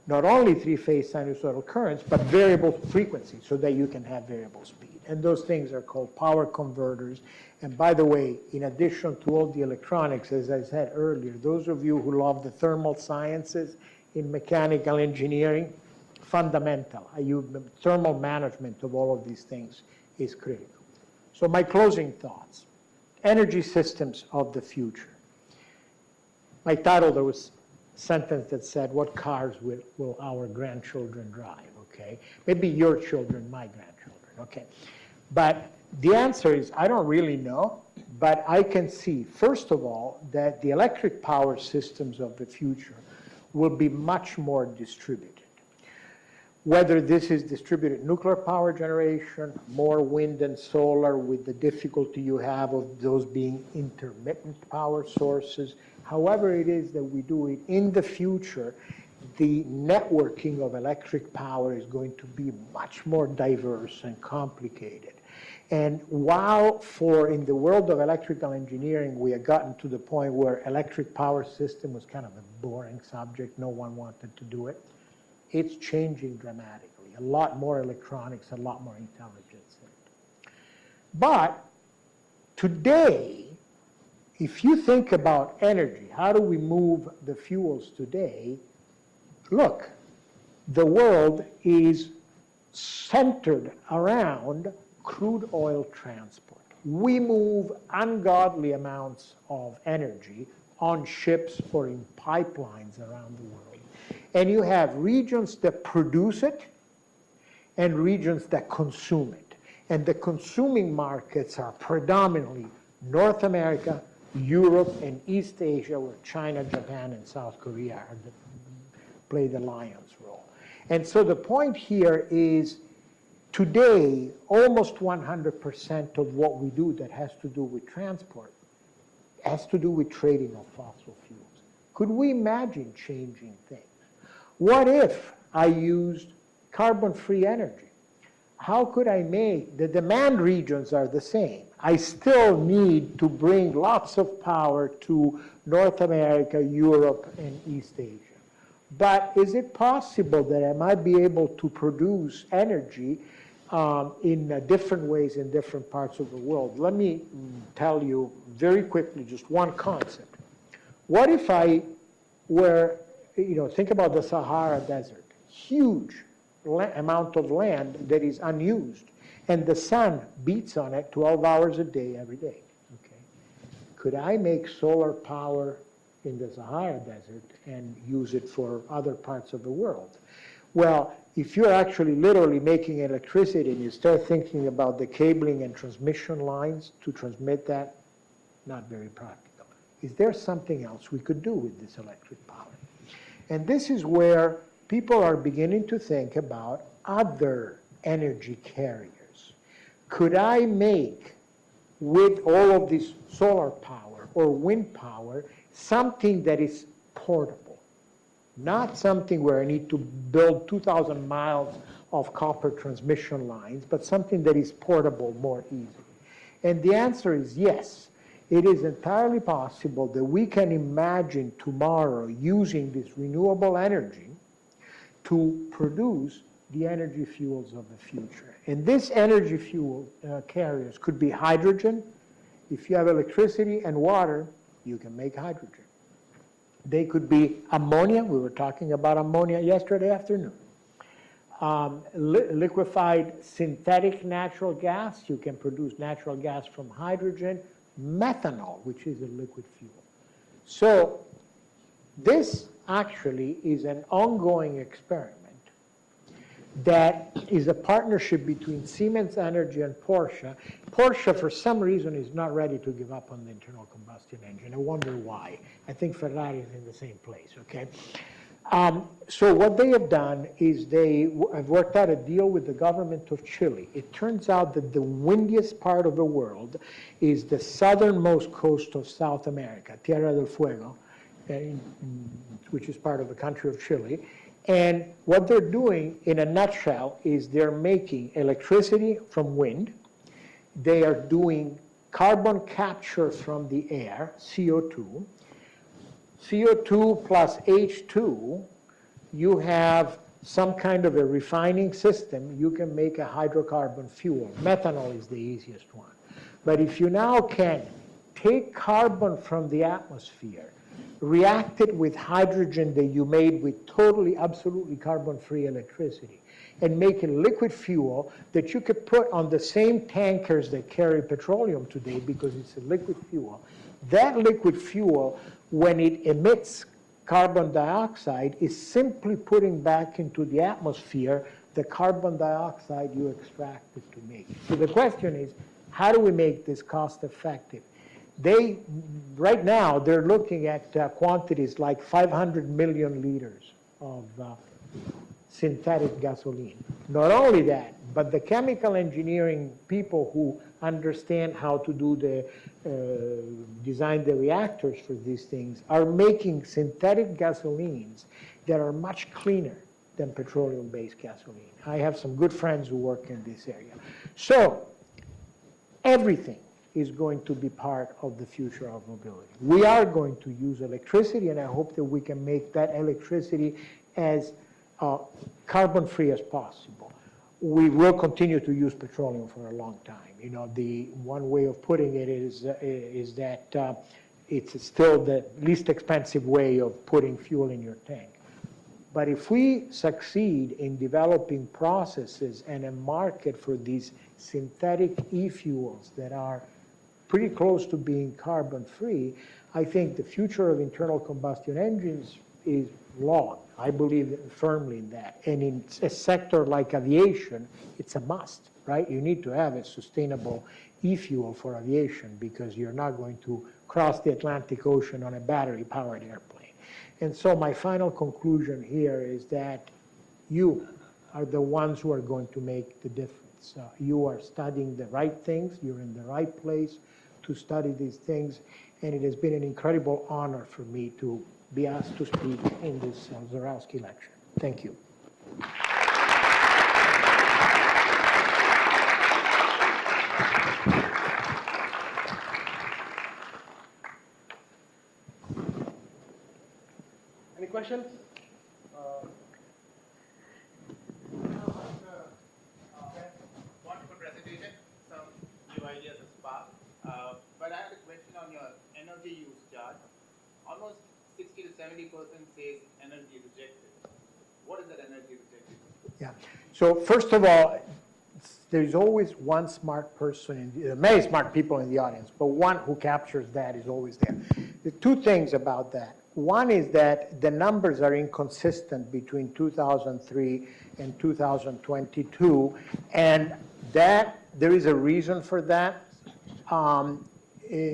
not only three-phase sinusoidal currents, but variable frequency, so that you can have variable speed. And those things are called power converters. And by the way, in addition to all the electronics, as I said earlier, those of you who love the thermal sciences in mechanical engineering, fundamental. Thermal management of all of these things is critical. So my closing thoughts, energy systems of the future. My title, there was a sentence that said, what cars will our grandchildren drive, okay? Maybe your children, my grandchildren, okay? But the answer is, I don't really know, but I can see, first of all, that the electric power systems of the future will be much more distributed. Whether this is distributed nuclear power generation, more wind and solar with the difficulty you have of those being intermittent power sources, however it is that we do it in the future, the networking of electric power is going to be much more diverse and complicated. And while in the world of electrical engineering, we had gotten to the point where electric power system was kind of a boring subject, no one wanted to do it, it's changing dramatically. A lot more electronics, a lot more intelligence in it. But today, if you think about energy, how do we move the fuels today? Look, the world is centered around crude oil transport. We move ungodly amounts of energy on ships or in pipelines around the world. And you have regions that produce it and regions that consume it. And the consuming markets are predominantly North America, Europe, and East Asia, where China, Japan, and South Korea play the lion's role. And so the point here is, today, almost 100% of what we do that has to do with transport has to do with trading of fossil fuels. Could we imagine changing things? What if I used carbon-free energy? How could I make, the demand regions are the same. I still need to bring lots of power to North America, Europe, and East Asia. But is it possible that I might be able to produce energy in different ways in different parts of the world? Let me tell you very quickly just one concept. What if I were think about the Sahara Desert. Huge amount of land that is unused. And the sun beats on it 12 hours a day, every day. Okay. Could I make solar power in the Sahara Desert and use it for other parts of the world? Well, if you're actually literally making electricity and you start thinking about the cabling and transmission lines to transmit that, not very practical. Is there something else we could do with this electric power? And this is where people are beginning to think about other energy carriers. Could I make, with all of this solar power or wind power, something that is portable? Not something where I need to build 2,000 miles of copper transmission lines, but something that is portable more easily. And the answer is yes. It is entirely possible that we can imagine tomorrow using this renewable energy to produce the energy fuels of the future. And this energy fuel carriers could be hydrogen. If you have electricity and water, you can make hydrogen. They could be ammonia. We were talking about ammonia yesterday afternoon. Liquefied synthetic natural gas. You can produce natural gas from hydrogen. Methanol, which is a liquid fuel. So this actually is an ongoing experiment that is a partnership between Siemens Energy and Porsche. Porsche, for some reason, is not ready to give up on the internal combustion engine. I wonder why. I think Ferrari is in the same place, okay? So what they have done is they have worked out a deal with the government of Chile. It turns out that the windiest part of the world is the southernmost coast of South America, Tierra del Fuego, which is part of the country of Chile. And what they're doing, in a nutshell, is they're making electricity from wind. They are doing carbon capture from the air, CO2. CO2 plus H2, you have some kind of a refining system. You can make a hydrocarbon fuel. Methanol is the easiest one. But if you now can take carbon from the atmosphere, react it with hydrogen that you made with totally, absolutely carbon-free electricity, and make a liquid fuel that you could put on the same tankers that carry petroleum today because it's a liquid fuel. That liquid fuel, when it emits carbon dioxide, is simply putting back into the atmosphere the carbon dioxide you extracted to make it. So the question is, how do we make this cost effective? Right now, they're looking at quantities like 500 million liters of synthetic gasoline. Not only that, but the chemical engineering people who understand how to do design the reactors for these things are making synthetic gasolines that are much cleaner than petroleum-based gasoline. I have some good friends who work in this area. So everything is going to be part of the future of mobility. We are going to use electricity, and I hope that we can make that electricity as carbon-free as possible. We will continue to use petroleum for a long time. The one way of putting it is that it's still the least expensive way of putting fuel in your tank. But if we succeed in developing processes and a market for these synthetic e-fuels that are pretty close to being carbon-free, I think the future of internal combustion engines is long. I believe firmly in that. And in a sector like aviation, it's a must, right? You need to have a sustainable e-fuel for aviation because you're not going to cross the Atlantic Ocean on a battery-powered airplane. And so my final conclusion here is that you are the ones who are going to make the difference. You are studying the right things. You're in the right place to study these things. And it has been an incredible honor for me to be asked to speak in this Zorowski lecture. Thank you. Any questions? Wonderful presentation, some new ideas have sparked. But I have a question on your energy use chart. Almost 60 to 70% says energy Yeah. So first of all, there's always one smart person, many smart people in the audience, but one who captures that is always there. The two things about that. One is that the numbers are inconsistent between 2003 and 2022, and that there is a reason for that. I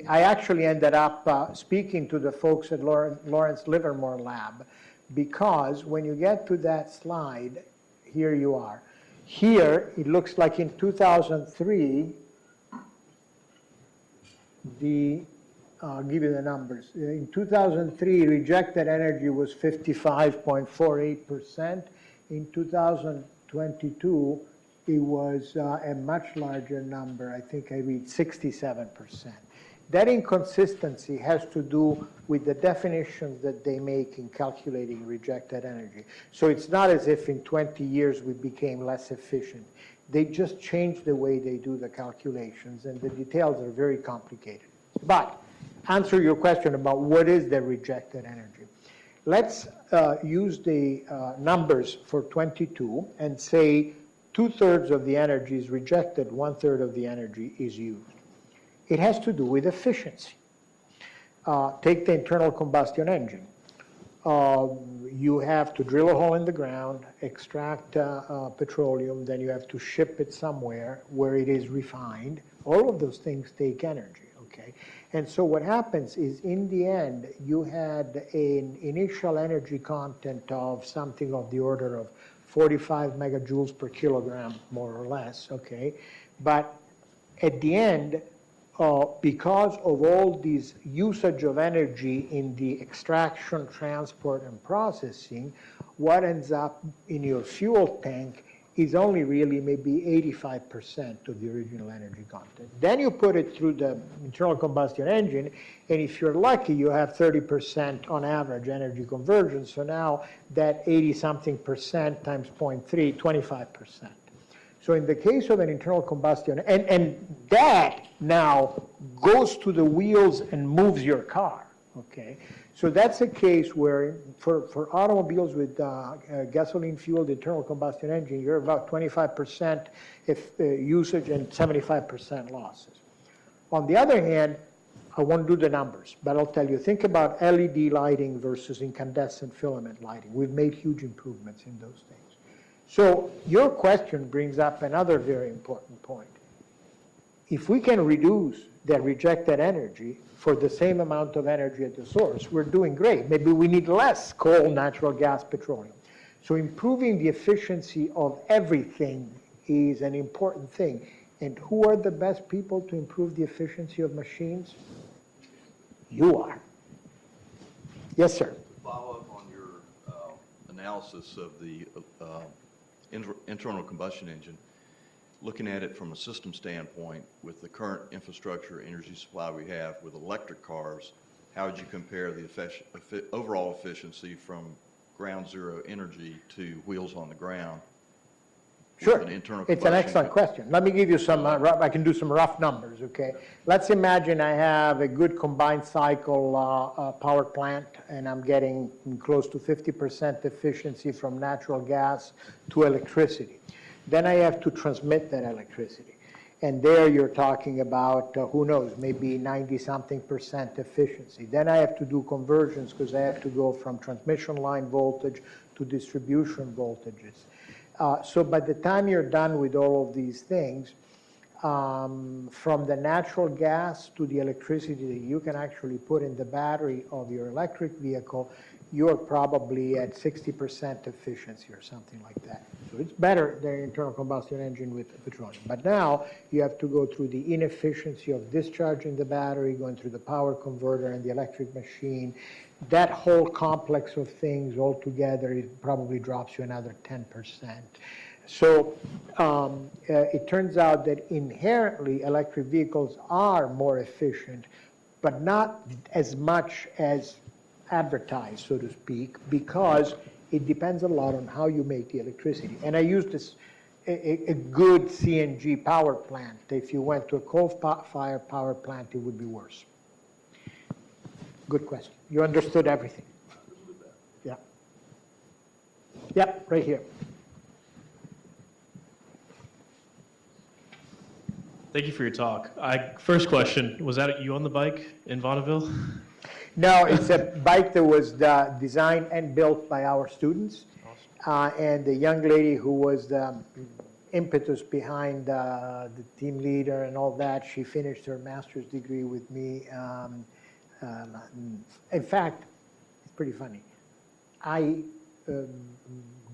actually ended up speaking to the folks at Lawrence Livermore Lab, because when you get to that slide, here you are. Here, it looks like in 2003, I'll give you the numbers. In 2003, rejected energy was 55.48%. In 2022, it was a much larger number. I think I read 67%. That inconsistency has to do with the definitions that they make in calculating rejected energy. So it's not as if in 20 years we became less efficient. They just changed the way they do the calculations, and the details are very complicated. But answer your question about what is the rejected energy. Let's use the numbers for 22 and say 2/3 of the energy is rejected, 1/3 of the energy is used. It has to do with efficiency. Take the internal combustion engine. You have to drill a hole in the ground, extract petroleum, then you have to ship it somewhere where it is refined. All of those things take energy, okay? And so what happens is, in the end, you had an initial energy content of something of the order of 45 megajoules per kilogram, more or less, okay? But at the end, because of all these usage of energy in the extraction, transport, and processing, what ends up in your fuel tank is only really maybe 85% of the original energy content. Then you put it through the internal combustion engine, and if you're lucky, you have 30% on average energy conversion. So now that 80-something% times 0.3, 25%. So in the case of an internal combustion, and that now goes to the wheels and moves your car, okay? So that's a case where for automobiles with gasoline-fueled internal combustion engine, you're about 25% usage and 75% losses. On the other hand, I won't do the numbers, but I'll tell you, think about LED lighting versus incandescent filament lighting. We've made huge improvements in those things. So your question brings up another very important point. If we can reduce the rejected energy for the same amount of energy at the source, we're doing great. Maybe we need less coal, natural gas, petroleum. So improving the efficiency of everything is an important thing. And who are the best people to improve the efficiency of machines? You are. Yes, sir. To follow up on your analysis of the internal combustion engine, looking at it from a system standpoint, with the current infrastructure, energy supply we have with electric cars, how would you compare the overall efficiency from ground zero energy to wheels on the ground? Sure, it's an excellent question. Let me give you some, I can do some rough numbers, okay? Let's imagine I have a good combined cycle power plant, and I'm getting close to 50% efficiency from natural gas to electricity. Then I have to transmit that electricity. And there you're talking about, who knows, maybe 90-something% efficiency. Then I have to do conversions, because I have to go from transmission line voltage to distribution voltages. So by the time you're done with all of these things, from the natural gas to the electricity that you can actually put in the battery of your electric vehicle, you're probably at 60% efficiency or something like that. So it's better than an internal combustion engine with petroleum. But now you have to go through the inefficiency of discharging the battery, going through the power converter and the electric machine. That whole complex of things altogether, it probably drops you another 10%. So it turns out that inherently electric vehicles are more efficient, but not as much as advertised, so to speak, because it depends a lot on how you make the electricity. And I use this, a good CNG power plant. If you went to a coal-fired power plant, it would be worse. Good question. You understood everything. Yeah. Yep, right here. Thank you for your talk. First question, was that you on the bike in Vaudeville? No, it's a bike that was designed and built by our students. And the young lady who was the impetus behind the team leader and all that, she finished her master's degree with me. In fact, it's pretty funny. I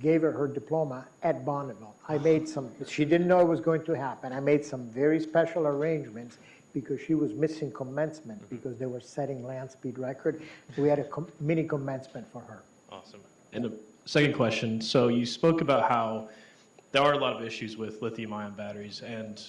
gave her diploma at Bonneville. I made she didn't know it was going to happen. I made some very special arrangements because she was missing commencement because they were setting land speed record. We had a mini commencement for her. Awesome. And the second question, so you spoke about how there are a lot of issues with lithium-ion batteries and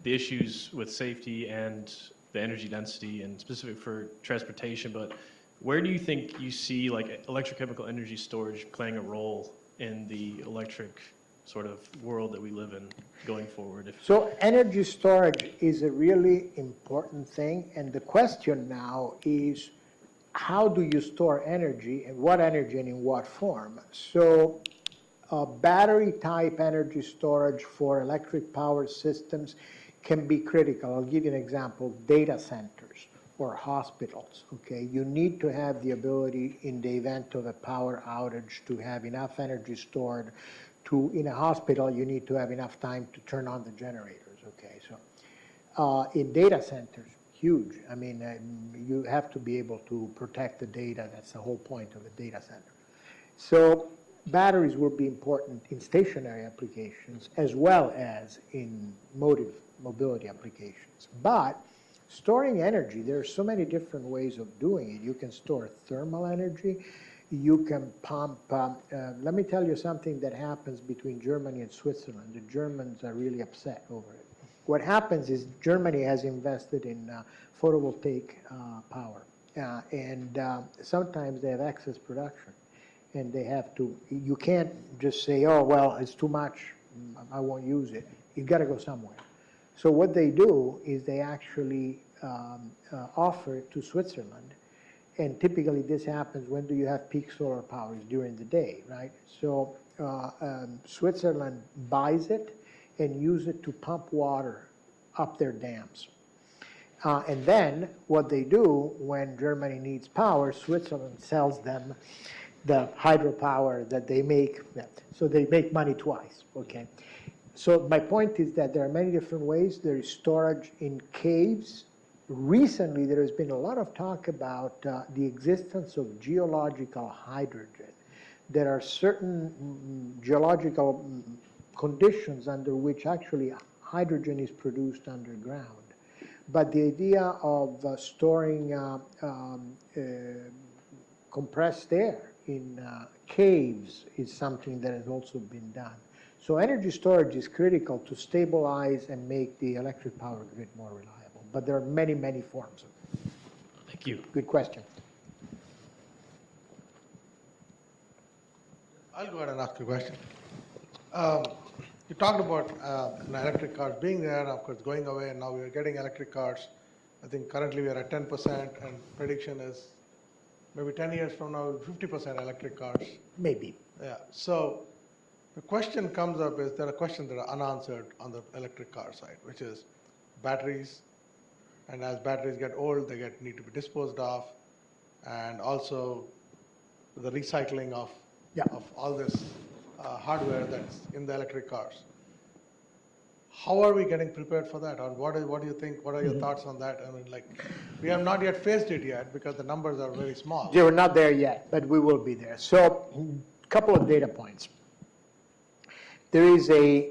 the issues with safety and the energy density and specific for transportation, but where do you think you see like electrochemical energy storage playing a role in the electric sort of world that we live in going forward? So energy storage is a really important thing, and the question now is how do you store energy, and what energy and in what form? So battery type energy storage for electric power systems can be critical. I'll give you an example, data centers or hospitals, okay? You need to have the ability in the event of a power outage to have enough energy stored in a hospital, you need to have enough time to turn on the generators, okay? So in data centers, huge. I mean, you have to be able to protect the data. That's the whole point of a data center. So batteries will be important in stationary applications as well as in mobility applications. But storing energy, there are so many different ways of doing it. You can store thermal energy. You can pump. Let me tell you something that happens between Germany and Switzerland. The Germans are really upset over it. What happens is Germany has invested in photovoltaic power. And sometimes they have excess production. And they have to, you can't just say, oh, well, it's too much, I won't use it. You've got to go somewhere. So what they do is they actually offer it to Switzerland. And typically this happens when do you have peak solar powers during the day, right? So Switzerland buys it and uses it to pump water up their dams. And then what they do when Germany needs power, Switzerland sells them the hydropower that they make. So they make money twice, okay? So my point is that there are many different ways. There is storage in caves. Recently, there has been a lot of talk about the existence of geological hydrogen. There are certain geological conditions under which actually hydrogen is produced underground. But the idea of storing compressed air in caves is something that has also been done. So energy storage is critical to stabilize and make the electric power grid more reliable. But there are many, many forms of it. Thank you. Good question. I'll go ahead and ask a question. You talked about electric cars being there, of course, going away, and now we are getting electric cars. I think currently we are at 10%, and prediction is maybe 10 years from now, 50% electric cars. Maybe. Yeah. So the question comes up is there are questions that are unanswered on the electric car side, which is batteries. And as batteries get old, they need to be disposed of, and also the recycling of all this hardware that's in the electric cars. How are we getting prepared for that? Or what do you think? What are your thoughts on that? I mean, like, we have not yet faced it yet because the numbers are very small. We're not there yet, but we will be there. So a couple of data points. There is a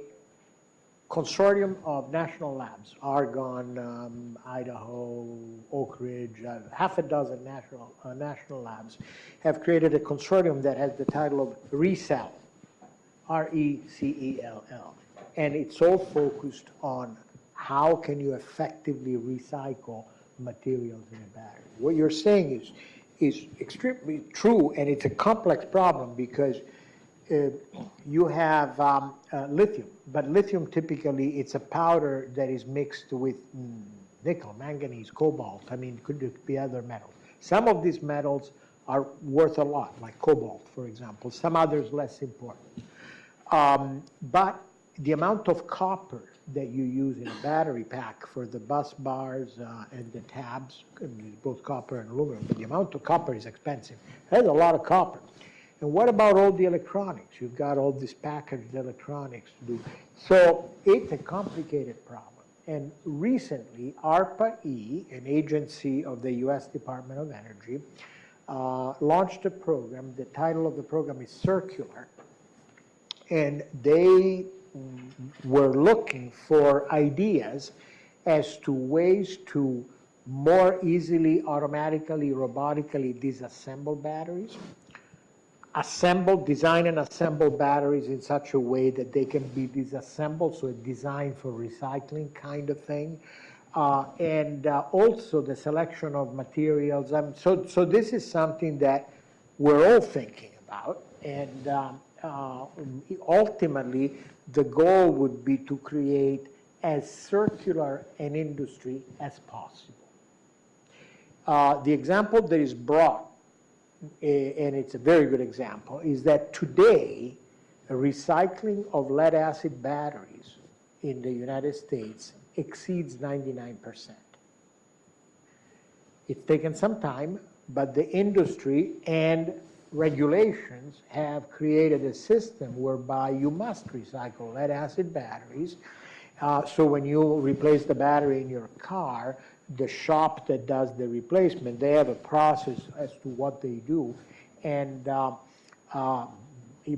consortium of national labs, Argonne, Idaho, Oak Ridge, half a dozen national labs have created a consortium that has the title of RECELL, R-E-C-E-L-L. And it's all focused on how can you effectively recycle materials in a battery. What you're saying is extremely true, and it's a complex problem because you have lithium, but lithium typically it's a powder that is mixed with nickel, manganese, cobalt. I mean, could be other metals. Some of these metals are worth a lot, like cobalt, for example. Some others less important. But the amount of copper that you use in a battery pack for the bus bars and the tabs, both copper and aluminum, but the amount of copper is expensive. There's a lot of copper. And what about all the electronics? You've got all this packaged electronics to do. So it's a complicated problem. And recently, ARPA-E, an agency of the US Department of Energy, launched a program. The title of the program is Circular. And they were looking for ideas as to ways to more easily, automatically, robotically disassemble batteries, design and assemble batteries in such a way that they can be disassembled, so a design for recycling kind of thing, and also the selection of materials. So this is something that we're all thinking about, and ultimately the goal would be to create as circular an industry as possible. The example that is brought, and it's a very good example, is that today recycling of lead acid batteries in the United States exceeds 99%. It's taken some time, but the industry and regulations have created a system whereby you must recycle lead acid batteries. So when you replace the battery in your car, the shop that does the replacement, they have a process as to what they do. And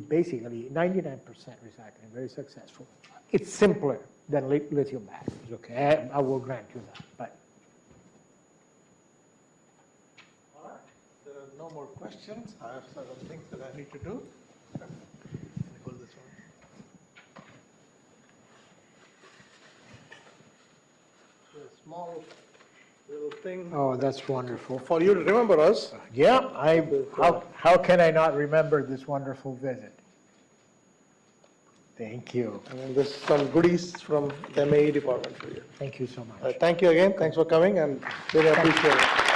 basically 99% recycling, very successful. It's simpler than lithium batteries, okay? I will grant you that. But All right. There are no more questions. I have several things that I need to do. Let me hold this one. A small little thing oh, that's wonderful. for you to remember us. Yeah, how can I not remember this wonderful visit? Thank you. And then there's some goodies from the MAE Department for you. Thank you so much. Thank you again. Thanks for coming, and really appreciate it.